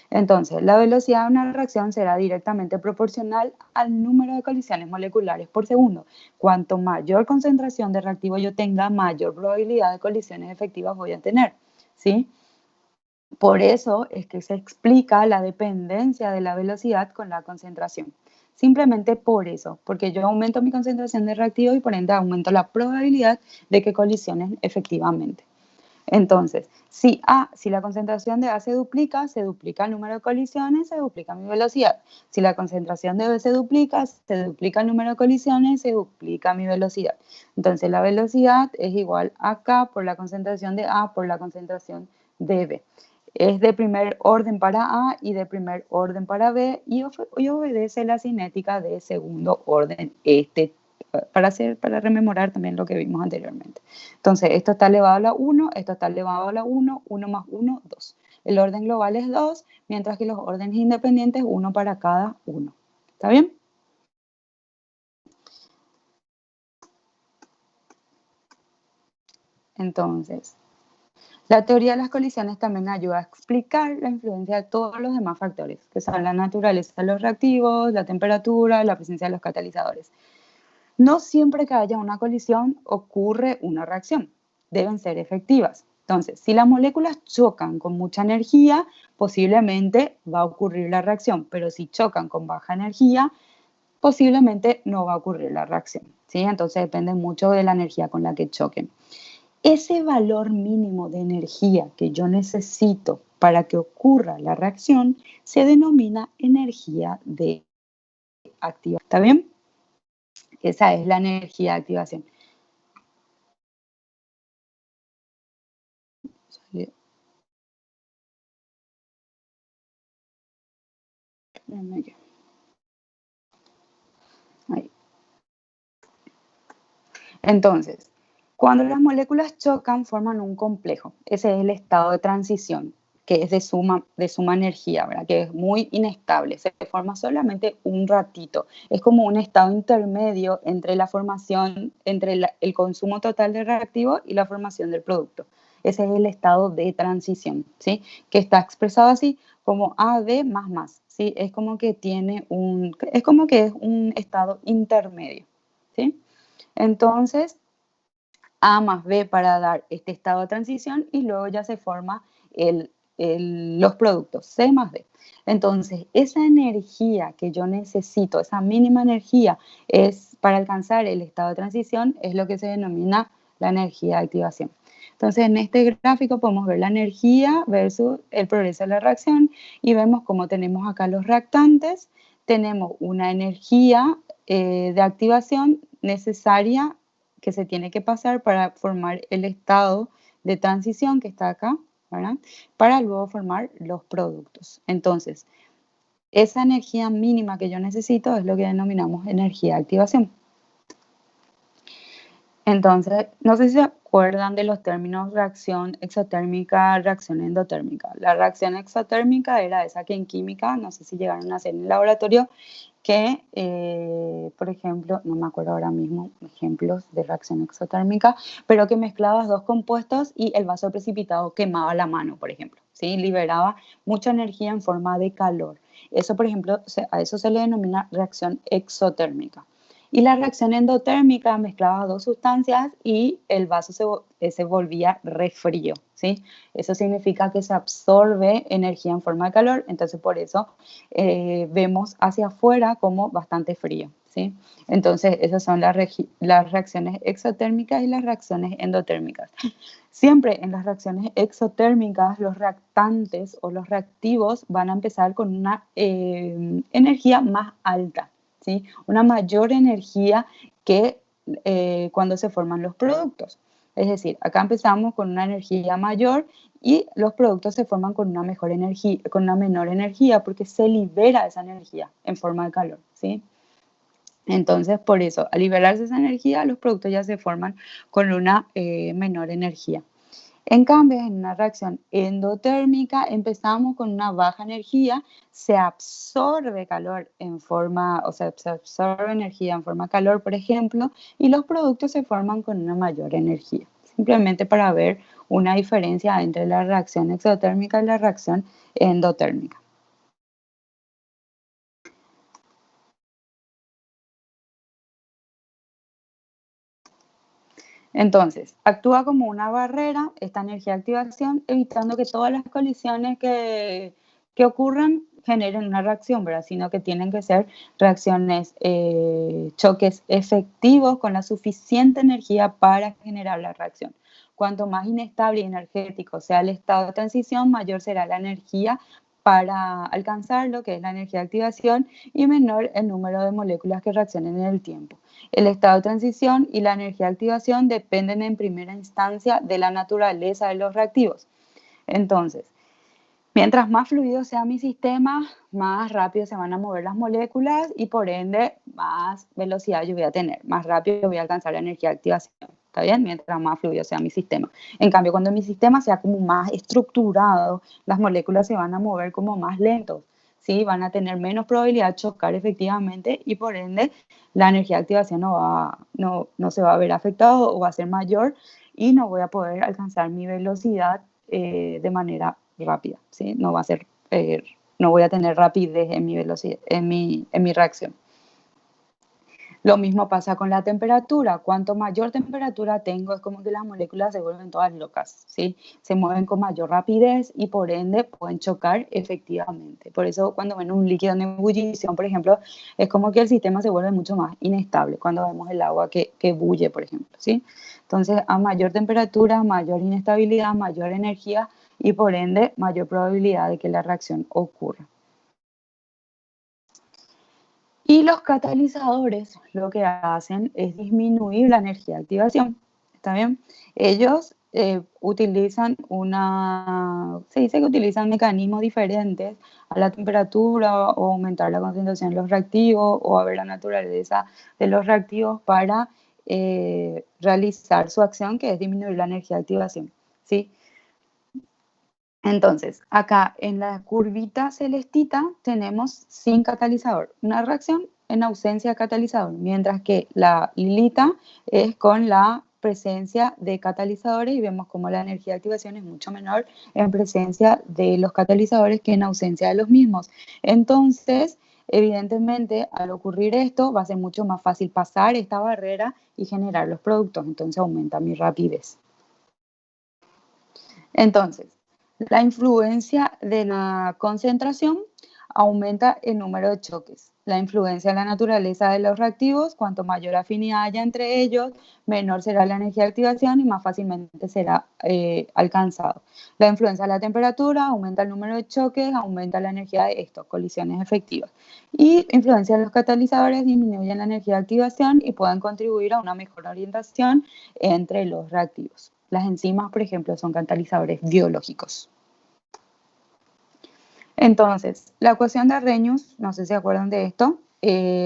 Entonces, la velocidad de una reacción será directamente proporcional al número de colisiones moleculares por segundo. Cuanto mayor concentración de reactivo yo tenga, mayor probabilidad de colisiones efectivas voy a tener. ¿Sí? Por eso es que se explica la dependencia de la velocidad con la concentración. Simplemente por eso, porque yo aumento mi concentración de reactivo y por ende aumento la probabilidad de que colisionen efectivamente. Entonces, si la concentración de A se duplica el número de colisiones, se duplica mi velocidad. Si la concentración de B se duplica el número de colisiones, se duplica mi velocidad. Entonces, la velocidad es igual a K por la concentración de A por la concentración de B. Es de primer orden para A y de primer orden para B y obedece la cinética de segundo orden, para rememorar también lo que vimos anteriormente. Entonces, esto está elevado a la 1, esto está elevado a la 1, 1 más 1, 2. El orden global es 2, mientras que los órdenes independientes, 1 para cada uno. ¿Está bien? Entonces, la teoría de las colisiones también ayuda a explicar la influencia de todos los demás factores, que son la naturaleza de los reactivos, la temperatura, la presencia de los catalizadores. No siempre que haya una colisión ocurre una reacción. Deben ser efectivas. Entonces, si las moléculas chocan con mucha energía, posiblemente va a ocurrir la reacción, pero si chocan con baja energía, posiblemente no va a ocurrir la reacción, ¿sí? Entonces depende mucho de la energía con la que choquen. Ese valor mínimo de energía que yo necesito para que ocurra la reacción se denomina energía de activación. ¿Está bien? Esa es la energía de activación. Ahí. Entonces, cuando las moléculas chocan, forman un complejo. Ese es el estado de transición, que es de suma energía, ¿verdad? Que es muy inestable. Se forma solamente un ratito. Es como un estado intermedio entre la formación, entre el consumo total de reactivo y la formación del producto. Ese es el estado de transición, ¿sí? Que está expresado así como AD más, ¿sí? Es como que es un estado intermedio, ¿sí? Entonces, A más B para dar este estado de transición y luego ya se forma los productos, C más D. Entonces, esa energía que yo necesito, esa mínima energía es para alcanzar el estado de transición, es lo que se denomina la energía de activación. Entonces, en este gráfico podemos ver la energía versus el progreso de la reacción y vemos cómo tenemos acá los reactantes, tenemos una energía de activación necesaria que se tiene que pasar para formar el estado de transición que está acá, ¿verdad? Para luego formar los productos. Entonces, esa energía mínima que yo necesito es lo que denominamos energía de activación. Entonces, no sé si se acuerdan de los términos reacción exotérmica, reacción endotérmica. La reacción exotérmica era esa que en química, no sé si llegaron a hacer en el laboratorio, que, por ejemplo, no me acuerdo ahora mismo ejemplos de reacción exotérmica, pero que mezclabas dos compuestos y el vaso precipitado quemaba la mano, por ejemplo, ¿sí? Liberaba mucha energía en forma de calor. Eso, por ejemplo, a eso se le denomina reacción exotérmica. Y la reacción endotérmica mezclaba dos sustancias y el vaso se volvía refrío, ¿sí? Eso significa que se absorbe energía en forma de calor, entonces por eso vemos hacia afuera como bastante frío, ¿sí? Entonces esas son las reacciones exotérmicas y las reacciones endotérmicas. Siempre en las reacciones exotérmicas los reactantes o los reactivos van a empezar con una energía más alta, ¿sí? Una mayor energía que cuando se forman los productos. Es decir, acá empezamos con una energía mayor y los productos se forman con una mejor energía, con una menor energía, porque se libera esa energía en forma de calor, ¿sí? Entonces, por eso, al liberarse esa energía, los productos ya se forman con una menor energía. En cambio, en una reacción endotérmica empezamos con una baja energía, se absorbe calor en forma, o sea, se absorbe energía en forma de calor, por ejemplo, y los productos se forman con una mayor energía. Simplemente para ver una diferencia entre la reacción exotérmica y la reacción endotérmica. Entonces, actúa como una barrera esta energía de activación, evitando que todas las colisiones que ocurran generen una reacción, ¿verdad? Sino que tienen que ser reacciones, choques efectivos con la suficiente energía para generar la reacción. Cuanto más inestable y energético sea el estado de transición, mayor será la energía para alcanzarlo, que es la energía de activación, y menor el número de moléculas que reaccionen en el tiempo. El estado de transición y la energía de activación dependen en primera instancia de la naturaleza de los reactivos. Entonces, mientras más fluido sea mi sistema, más rápido se van a mover las moléculas y por ende más velocidad yo voy a tener, más rápido voy a alcanzar la energía de activación. ¿Está bien? Mientras más fluido sea mi sistema. En cambio, cuando mi sistema sea como más estructurado, las moléculas se van a mover como más lentos, ¿sí? Van a tener menos probabilidad de chocar efectivamente y por ende la energía de activación no se va a ver afectado o va a ser mayor y no voy a poder alcanzar mi velocidad de manera rápida, ¿sí? No va a ser, no voy a tener rapidez en mi velocidad, en mi reacción. Lo mismo pasa con la temperatura. Cuanto mayor temperatura tengo, es como que las moléculas se vuelven todas locas, ¿sí? Se mueven con mayor rapidez y por ende pueden chocar efectivamente. Por eso cuando ven un líquido en ebullición, por ejemplo, es como que el sistema se vuelve mucho más inestable cuando vemos el agua que bulle, por ejemplo, ¿sí? Entonces, a mayor temperatura, mayor inestabilidad, mayor energía, y por ende mayor probabilidad de que la reacción ocurra. Y los catalizadores lo que hacen es disminuir la energía de activación. ¿Está bien? Ellos utilizan se dice que utilizan mecanismos diferentes a la temperatura o aumentar la concentración de los reactivos o a ver la naturaleza de los reactivos para realizar su acción, que es disminuir la energía de activación. ¿Sí? Entonces, acá en la curvita celestita tenemos sin catalizador, una reacción en ausencia de catalizador, mientras que la lilita es con la presencia de catalizadores y vemos como la energía de activación es mucho menor en presencia de los catalizadores que en ausencia de los mismos. Entonces, evidentemente, al ocurrir esto, va a ser mucho más fácil pasar esta barrera y generar los productos, entonces aumenta mi rapidez. Entonces, la influencia de la concentración aumenta el número de choques. La influencia de la naturaleza de los reactivos, cuanto mayor afinidad haya entre ellos, menor será la energía de activación y más fácilmente será alcanzado. La influencia de la temperatura aumenta el número de choques, aumenta la energía de estas colisiones efectivas. Y influencia de los catalizadores disminuye la energía de activación y pueden contribuir a una mejor orientación entre los reactivos. Las enzimas, por ejemplo, son catalizadores biológicos. Entonces, la ecuación de Arrhenius, no sé si se acuerdan de esto,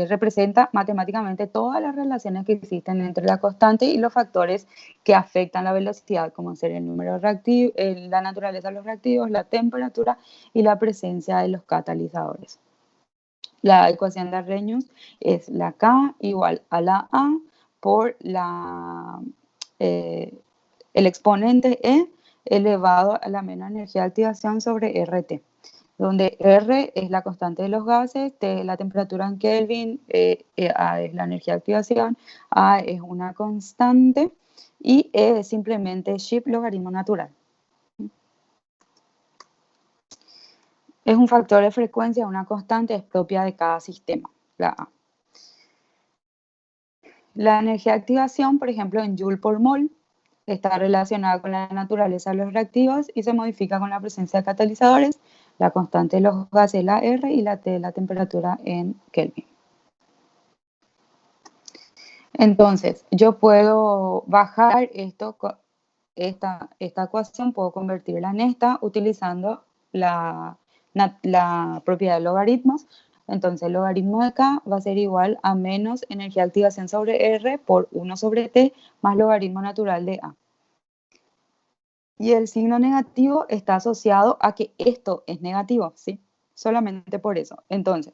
representa matemáticamente todas las relaciones que existen entre la constante y los factores que afectan la velocidad, como ser el número reactivo, la naturaleza de los reactivos, la temperatura y la presencia de los catalizadores. La ecuación de Arrhenius es la K igual a la A por el exponente E elevado a la menos energía de activación sobre RT, donde R es la constante de los gases, T es la temperatura en Kelvin, A es la energía de activación, A es una constante y E es simplemente Ship logaritmo natural. Es un factor de frecuencia, una constante, es propia de cada sistema, la A. La energía de activación, por ejemplo, en Joule por mol, está relacionada con la naturaleza de los reactivos y se modifica con la presencia de catalizadores, la constante de los gases, la R, y la T de la temperatura en Kelvin. Entonces, yo puedo bajar esta ecuación, puedo convertirla en esta utilizando la propiedad de logaritmos. Entonces, el logaritmo de K va a ser igual a menos energía de activación sobre R por 1 sobre T más logaritmo natural de A. Y el signo negativo está asociado a que esto es negativo, ¿sí? Solamente por eso. Entonces,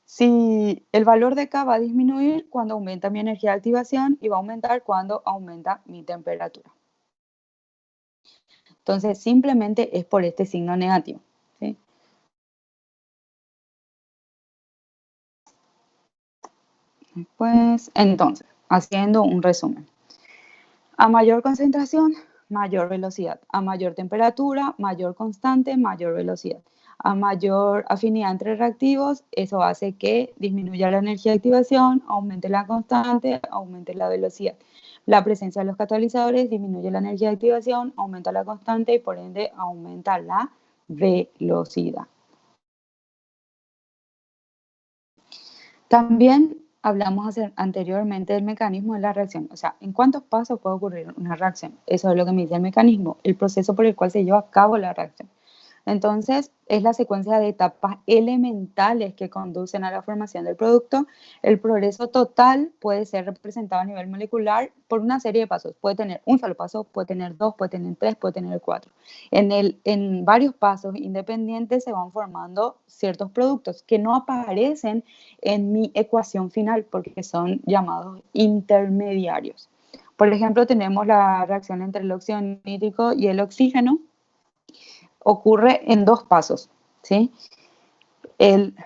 si el valor de K va a disminuir cuando aumenta mi energía de activación y va a aumentar cuando aumenta mi temperatura. Entonces, simplemente es por este signo negativo, ¿sí? Pues, entonces, haciendo un resumen. A mayor concentración, mayor velocidad. A mayor temperatura, mayor constante, mayor velocidad. A mayor afinidad entre reactivos, eso hace que disminuya la energía de activación, aumente la constante, aumente la velocidad. La presencia de los catalizadores disminuye la energía de activación, aumenta la constante y por ende aumenta la velocidad. También hablamos anteriormente del mecanismo de la reacción, o sea, ¿en cuántos pasos puede ocurrir una reacción? Eso es lo que me dice el mecanismo, el proceso por el cual se lleva a cabo la reacción. Entonces, es la secuencia de etapas elementales que conducen a la formación del producto. El progreso total puede ser representado a nivel molecular por una serie de pasos. Puede tener un solo paso, puede tener dos, puede tener tres, puede tener cuatro. En varios pasos independientes se van formando ciertos productos que no aparecen en mi ecuación final porque son llamados intermediarios. Por ejemplo, tenemos la reacción entre el óxido nítrico y el oxígeno. Ocurre en dos pasos, ¿sí? En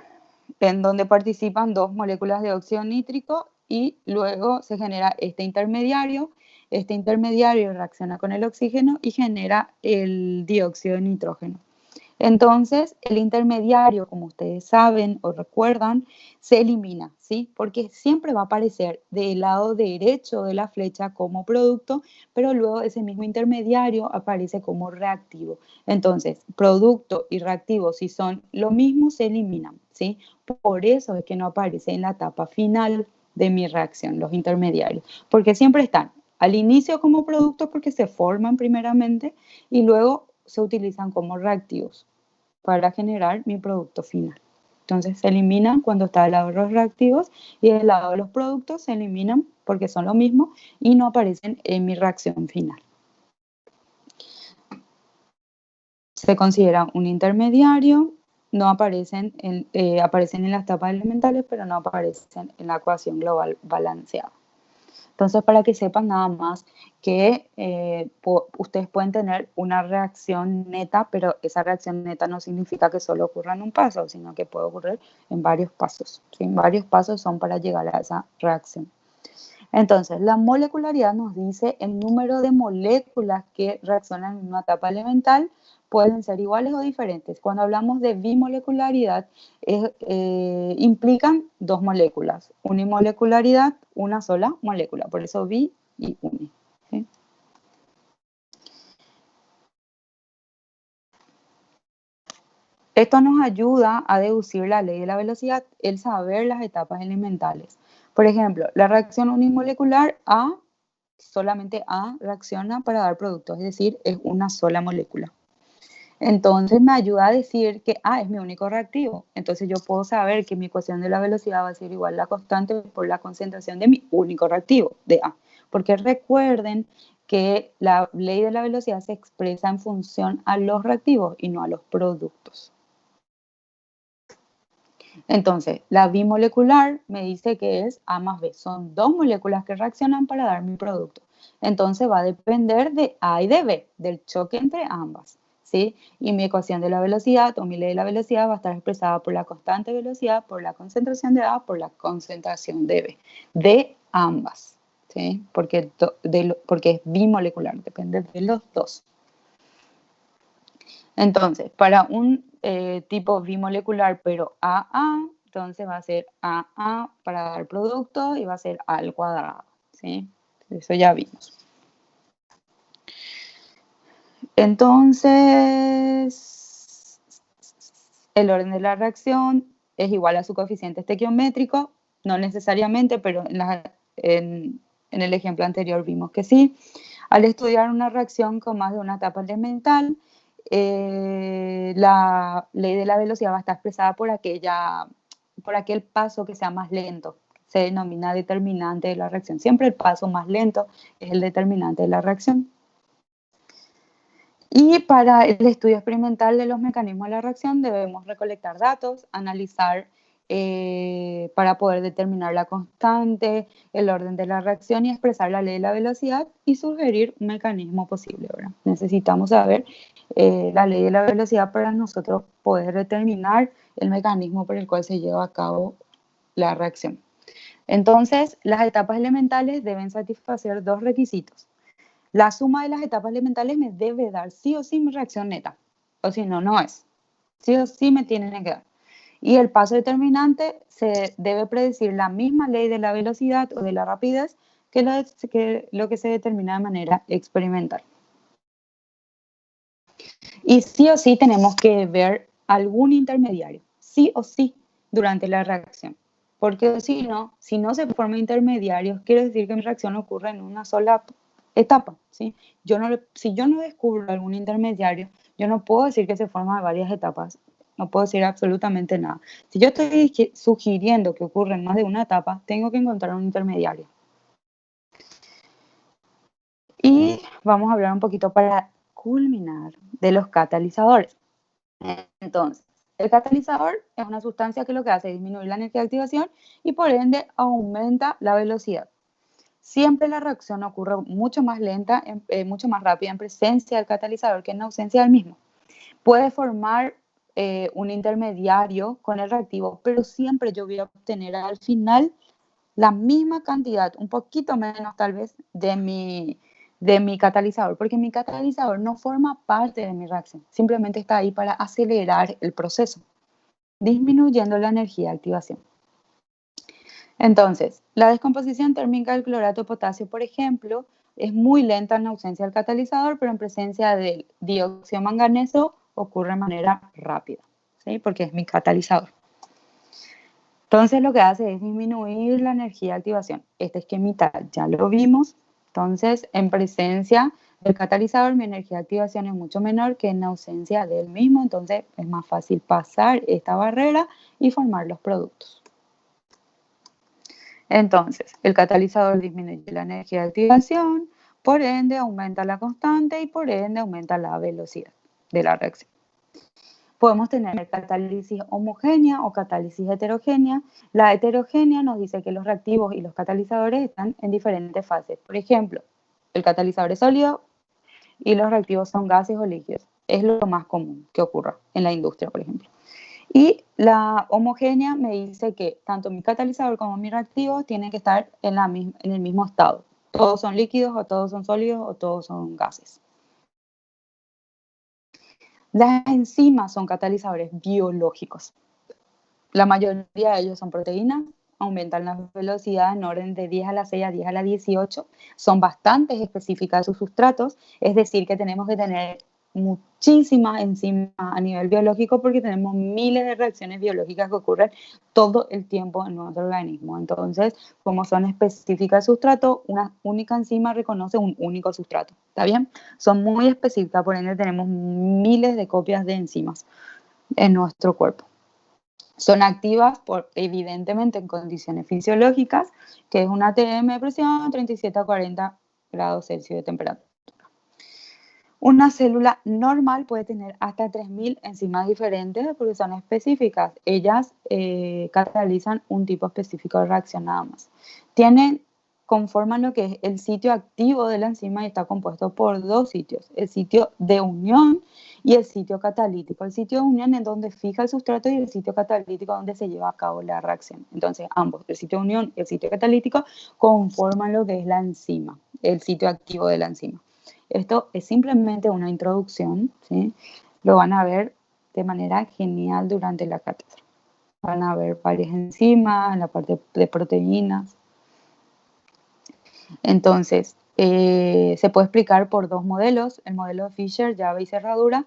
donde participan dos moléculas de óxido nítrico y luego se genera este intermediario reacciona con el oxígeno y genera el dióxido de nitrógeno. Entonces, el intermediario, como ustedes saben o recuerdan, se elimina, ¿sí? Porque siempre va a aparecer del lado derecho de la flecha como producto, pero luego ese mismo intermediario aparece como reactivo. Entonces, producto y reactivo, si son lo mismo, se eliminan, ¿sí? Por eso es que no aparece en la etapa final de mi reacción, los intermediarios, porque siempre están al inicio como productos porque se forman primeramente y luego se utilizan como reactivos para generar mi producto final. Entonces se eliminan cuando está del lado de los reactivos y del lado de los productos se eliminan porque son lo mismo y no aparecen en mi reacción final. Se considera un intermediario, no aparecen en las etapas elementales, pero no aparecen en la ecuación global balanceada. Entonces, para que sepan nada más que ustedes pueden tener una reacción neta, pero esa reacción neta no significa que solo ocurra en un paso, sino que puede ocurrir en varios pasos, ¿sí? Varios pasos son para llegar a esa reacción. Entonces, la molecularidad nos dice el número de moléculas que reaccionan en una etapa elemental pueden ser iguales o diferentes. Cuando hablamos de bimolecularidad, implican dos moléculas. Unimolecularidad, una sola molécula. Por eso bi y uni. ¿Sí? Esto nos ayuda a deducir la ley de la velocidad, el saber las etapas elementales. Por ejemplo, la reacción unimolecular A, solamente A reacciona para dar productos, es decir, es una sola molécula. Entonces me ayuda a decir que A es mi único reactivo. Entonces yo puedo saber que mi ecuación de la velocidad va a ser igual a la constante por la concentración de mi único reactivo, de A. Porque recuerden que la ley de la velocidad se expresa en función a los reactivos y no a los productos. Entonces, la bimolecular me dice que es A más B. Son dos moléculas que reaccionan para dar mi producto. Entonces va a depender de A y de B, del choque entre ambas, ¿sí? Y mi ecuación de la velocidad o mi ley de la velocidad va a estar expresada por la constante velocidad, por la concentración de A, por la concentración de B, de ambas, ¿sí? Porque es bimolecular, depende de los dos. Entonces, para un tipo bimolecular, pero AA, entonces va a ser AA para dar producto y va a ser A al cuadrado, ¿sí? Eso ya vimos. Entonces, el orden de la reacción es igual a su coeficiente estequiométrico, no necesariamente, pero en el ejemplo anterior vimos que sí. Al estudiar una reacción con más de una etapa elemental, la ley de la velocidad va a estar expresada por aquel paso que sea más lento. Se denomina determinante de la reacción. Siempre el paso más lento es el determinante de la reacción. Y para el estudio experimental de los mecanismos de la reacción debemos recolectar datos, analizar para poder determinar la constante, el orden de la reacción y expresar la ley de la velocidad y sugerir un mecanismo posible, ¿verdad? Necesitamos saber la ley de la velocidad para nosotros poder determinar el mecanismo por el cual se lleva a cabo la reacción. Entonces, las etapas elementales deben satisfacer dos requisitos. La suma de las etapas elementales me debe dar sí o sí mi reacción neta, o si no, no es. Sí o sí me tienen que dar. Y el paso determinante se debe predecir la misma ley de la velocidad o de la rapidez que lo que se determina de manera experimental. Y sí o sí tenemos que ver algún intermediario, sí o sí, durante la reacción. Porque si no se forman intermediarios, quiere decir que mi reacción ocurre en una sola etapa, ¿sí? Si yo no descubro algún intermediario, yo no puedo decir que se forma en varias etapas, no puedo decir absolutamente nada. Si yo estoy sugiriendo que ocurre en más de una etapa, tengo que encontrar un intermediario. Y vamos a hablar un poquito para culminar de los catalizadores. Entonces, el catalizador es una sustancia que lo que hace es disminuir la energía de activación y por ende aumenta la velocidad. Siempre la reacción ocurre mucho más lenta, mucho más rápida en presencia del catalizador que en ausencia del mismo. Puede formar un intermediario con el reactivo, pero siempre yo voy a obtener al final la misma cantidad, un poquito menos tal vez, de de mi catalizador, porque mi catalizador no forma parte de mi reacción, simplemente está ahí para acelerar el proceso, disminuyendo la energía de activación. Entonces, la descomposición térmica del clorato de potasio, por ejemplo, es muy lenta en ausencia del catalizador, pero en presencia del dióxido de manganeso ocurre de manera rápida, ¿sí? Porque es mi catalizador. Entonces, lo que hace es disminuir la energía de activación. Este esquemita ya lo vimos. Entonces, en presencia del catalizador, mi energía de activación es mucho menor que en ausencia del mismo. Entonces, es más fácil pasar esta barrera y formar los productos. Entonces, el catalizador disminuye la energía de activación, por ende aumenta la constante y por ende aumenta la velocidad de la reacción. Podemos tener catálisis homogénea o catálisis heterogénea. La heterogénea nos dice que los reactivos y los catalizadores están en diferentes fases. Por ejemplo, el catalizador es sólido y los reactivos son gases o líquidos. Es lo más común que ocurra en la industria, por ejemplo. Y la homogénea me dice que tanto mi catalizador como mi reactivo tienen que estar en el mismo estado. Todos son líquidos o todos son sólidos o todos son gases. Las enzimas son catalizadores biológicos. La mayoría de ellos son proteínas, aumentan la velocidad en orden de 10 a la 6 a 10 a la 18. Son bastante específicas sus sustratos, es decir, que tenemos que tener muchísimas enzimas a nivel biológico porque tenemos miles de reacciones biológicas que ocurren todo el tiempo en nuestro organismo. Entonces, como son específicas de sustrato, una única enzima reconoce un único sustrato. ¿Está bien? Son muy específicas, por ende tenemos miles de copias de enzimas en nuestro cuerpo. Son activas evidentemente en condiciones fisiológicas, que es una ATM de presión, 37 a 40 grados Celsius de temperatura. Una célula normal puede tener hasta 3000 enzimas diferentes porque son específicas. Ellas catalizan un tipo específico de reacción nada más. Conforman lo que es el sitio activo de la enzima y está compuesto por dos sitios, el sitio de unión y el sitio catalítico. El sitio de unión es donde fija el sustrato y el sitio catalítico donde se lleva a cabo la reacción. Entonces, ambos, el sitio de unión y el sitio catalítico, conforman lo que es la enzima, el sitio activo de la enzima. Esto es simplemente una introducción, ¿sí? Lo van a ver de manera genial durante la cátedra. Van a ver varias enzimas, en la parte de proteínas. Entonces, se puede explicar por dos modelos, el modelo de Fischer, llave y cerradura,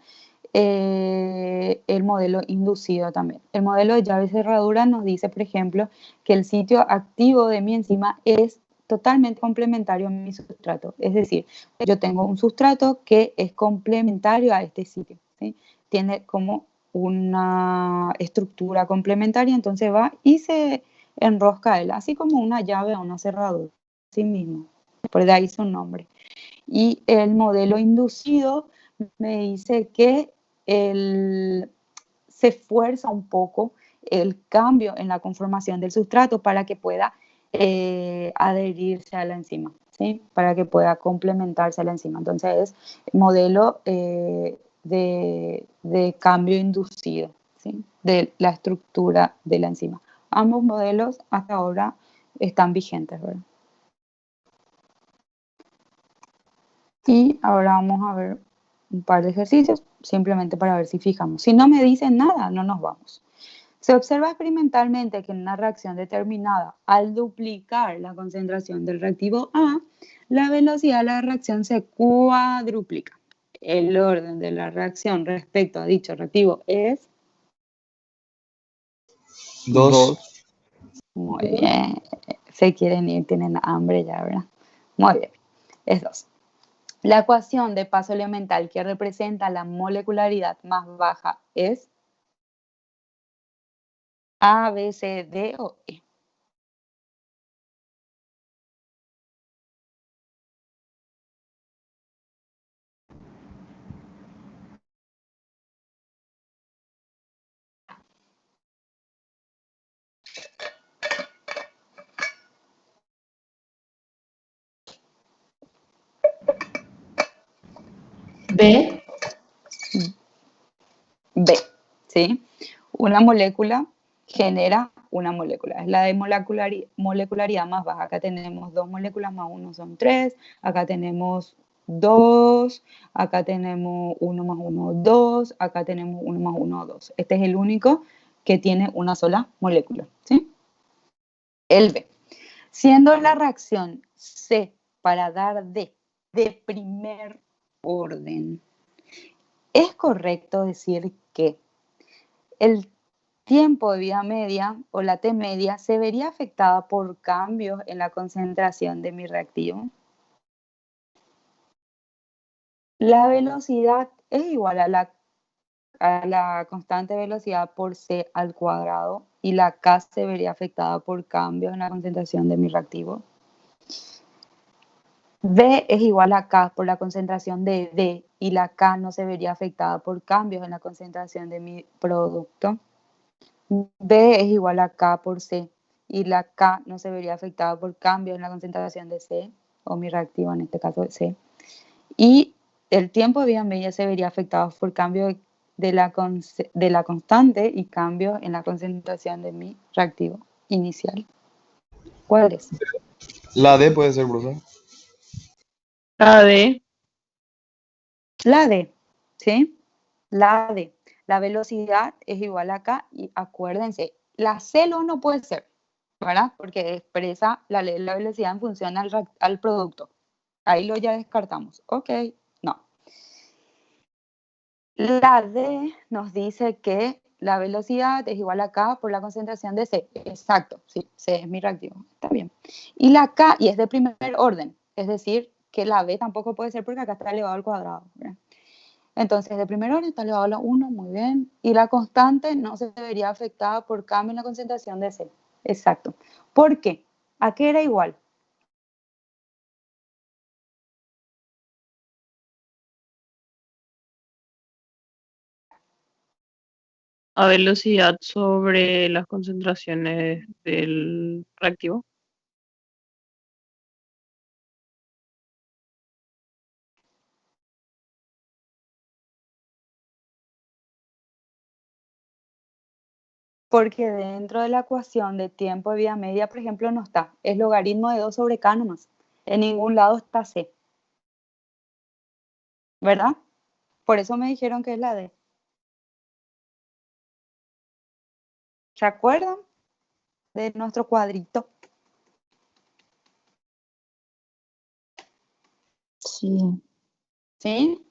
el modelo inducido también. El modelo de llave y cerradura nos dice, por ejemplo, que el sitio activo de mi enzima es totalmente complementario a mi sustrato. Es decir, yo tengo un sustrato que es complementario a este sitio, ¿sí? Tiene como una estructura complementaria, entonces va y se enrosca él, así como una llave o una cerradura. Sí mismo, por de ahí su nombre. Y el modelo inducido me dice que se esfuerza un poco el cambio en la conformación del sustrato para que pueda adherirse a la enzima, ¿sí? Para que pueda complementarse a la enzima. Entonces es modelo de cambio inducido, ¿sí? De la estructura de la enzima. Ambos modelos hasta ahora están vigentes, ¿verdad? Y ahora vamos a ver un par de ejercicios, simplemente para ver si fijamos. Si no me dicen nada, no nos vamos. Se observa experimentalmente que en una reacción determinada, al duplicar la concentración del reactivo A, la velocidad de la reacción se cuadruplica. El orden de la reacción respecto a dicho reactivo es 2. Muy bien. Se quieren ir, tienen hambre ya, ¿verdad? Muy bien. Es 2. La ecuación de paso elemental que representa la molecularidad más baja es A, B, C, D o E. B. B, ¿sí? Una molécula genera una molécula. Es la de molecularidad más baja. Acá tenemos 2 moléculas más 1 son 3. Acá tenemos 2, acá tenemos 1 más 1, 2, acá tenemos 1 más 1, 2. Este es el único que tiene una sola molécula, ¿sí? El B. Siendo la reacción C para dar D de primer orden, es correcto decir que el tiempo de vida media o la T media se vería afectada por cambios en la concentración de mi reactivo. La velocidad es igual a la constante velocidad por C al cuadrado y la K se vería afectada por cambios en la concentración de mi reactivo. V es igual a K por la concentración de D y la K no se vería afectada por cambios en la concentración de mi producto. B es igual a K por C y la K no se vería afectada por cambios en la concentración de C o mi reactivo, en este caso de C. Y el tiempo de vida media se vería afectado por cambio de la constante y cambios en la concentración de mi reactivo inicial. ¿Cuál es? La D puede ser, profe. La D. La D, ¿sí? La D. La velocidad es igual a K y acuérdense, la C no puede ser, ¿verdad? Porque expresa la velocidad en función al producto. Ahí lo ya descartamos. Ok, no. La D nos dice que la velocidad es igual a K por la concentración de C. Exacto, sí, C es mi reactivo. Está bien. Y la K, y es de primer orden, es decir, que la B tampoco puede ser porque acá está elevado al cuadrado, ¿verdad? Entonces, de primer orden está elevado a la 1, muy bien. Y la constante no se vería afectada por cambio en la concentración de C. Exacto. ¿Por qué? ¿A qué era igual? A velocidad sobre las concentraciones del reactivo. Porque dentro de la ecuación de tiempo de vida media, por ejemplo, no está. Es logaritmo de 2 sobre K nomás. En ningún lado está C. ¿Verdad? Por eso me dijeron que es la D. ¿Se acuerdan de nuestro cuadrito? Sí. ¿Sí?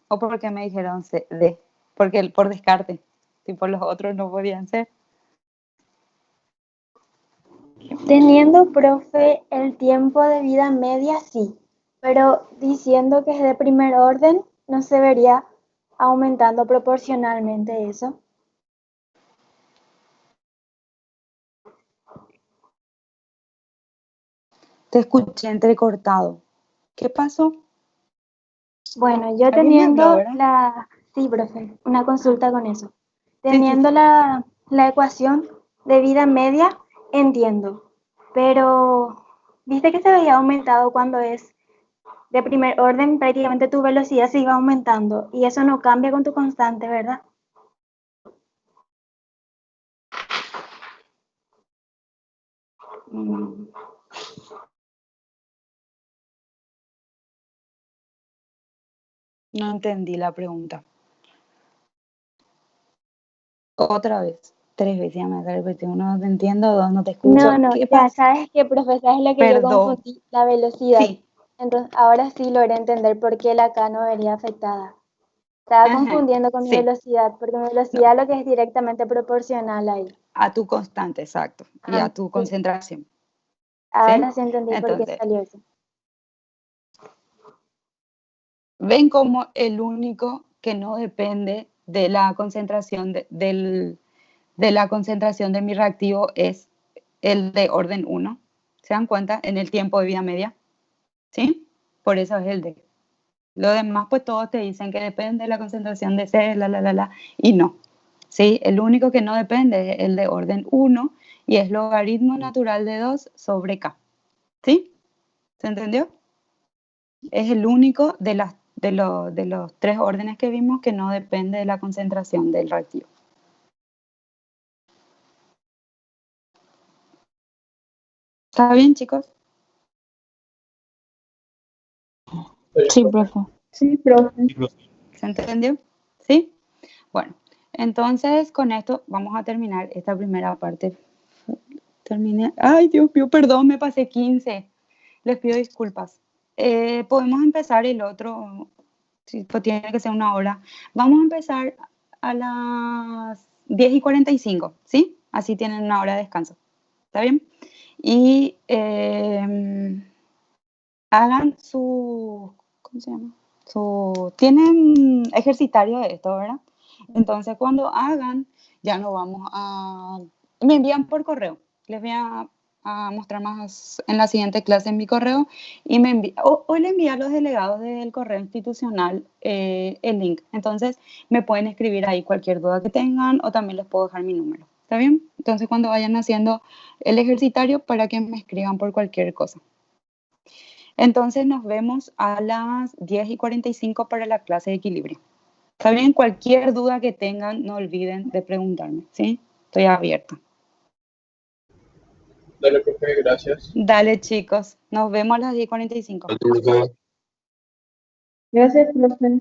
¿O porque me dijeron D? Porque por descarte. Si por los otros no podían ser. Teniendo, profe, el tiempo de vida media, sí, pero diciendo que es de primer orden, no se vería aumentando proporcionalmente eso. Te escuché entrecortado. ¿Qué pasó? Bueno, yo Alguien me habló, ¿verdad? sí, profe, una consulta con eso. Sí, sí, Teniendo sí. la ecuación de vida media, entiendo, pero viste que se veía aumentado cuando es de primer orden, prácticamente tu velocidad se iba aumentando y eso no cambia con tu constante, ¿verdad? Mm, no entendí la pregunta. Otra vez. 3 veces ya me hace repetir. Uno no te entiendo, dos no te escucho. No, ¿Qué ya pasa? sabes que, profe, sabes lo que yo Perdón. confundí, la velocidad. Sí. Entonces, ahora sí logré entender por qué la K no vería afectada. Estaba Ajá. confundiendo con mi Sí. velocidad, porque mi No, velocidad lo que es directamente proporcional ahí. a tu constante, exacto. Y Ah, a tu sí. concentración. Ahora ¿Sí? sí entendí por qué Entonces, salió eso. ven como el único que no depende de la concentración de la concentración de mi reactivo es el de orden 1. ¿Se dan cuenta? En el tiempo de vida media. ¿Sí? Por eso es el D. Lo demás, pues todos te dicen que depende de la concentración de C, y no. ¿Sí? El único que no depende es el de orden 1 y es logaritmo natural de 2 sobre K. ¿Sí? ¿Se entendió? Es el único de los 3 órdenes que vimos que no depende de la concentración del reactivo. ¿Está bien, chicos? Sí, profe. Sí, profe. ¿Se entendió? ¿Sí? Bueno, entonces con esto vamos a terminar esta primera parte. Terminé. Ay, Dios mío, perdón, me pasé 15. Les pido disculpas. Podemos empezar el otro, si pues tiene que ser una hora. Vamos a empezar a las 10:45, ¿sí? Así tienen una hora de descanso. ¿Está bien? Y hagan su, ¿cómo se llama? Tienen ejercitario de esto, ¿verdad? Entonces cuando hagan, ya no vamos a, me envían por correo. Les voy a mostrar más en la siguiente clase en mi correo y hoy le envié a los delegados del correo institucional el link. Entonces me pueden escribir ahí cualquier duda que tengan o también les puedo dejar mi número. ¿Está bien? Entonces cuando vayan haciendo el ejercitario para que me escriban por cualquier cosa. Entonces nos vemos a las 10:45 para la clase de equilibrio. ¿Está bien? Cualquier duda que tengan, no olviden de preguntarme, ¿sí? Estoy abierta. Dale, profe, gracias. Dale, chicos. Nos vemos a las 10:45. Gracias, profe. Gracias, profe.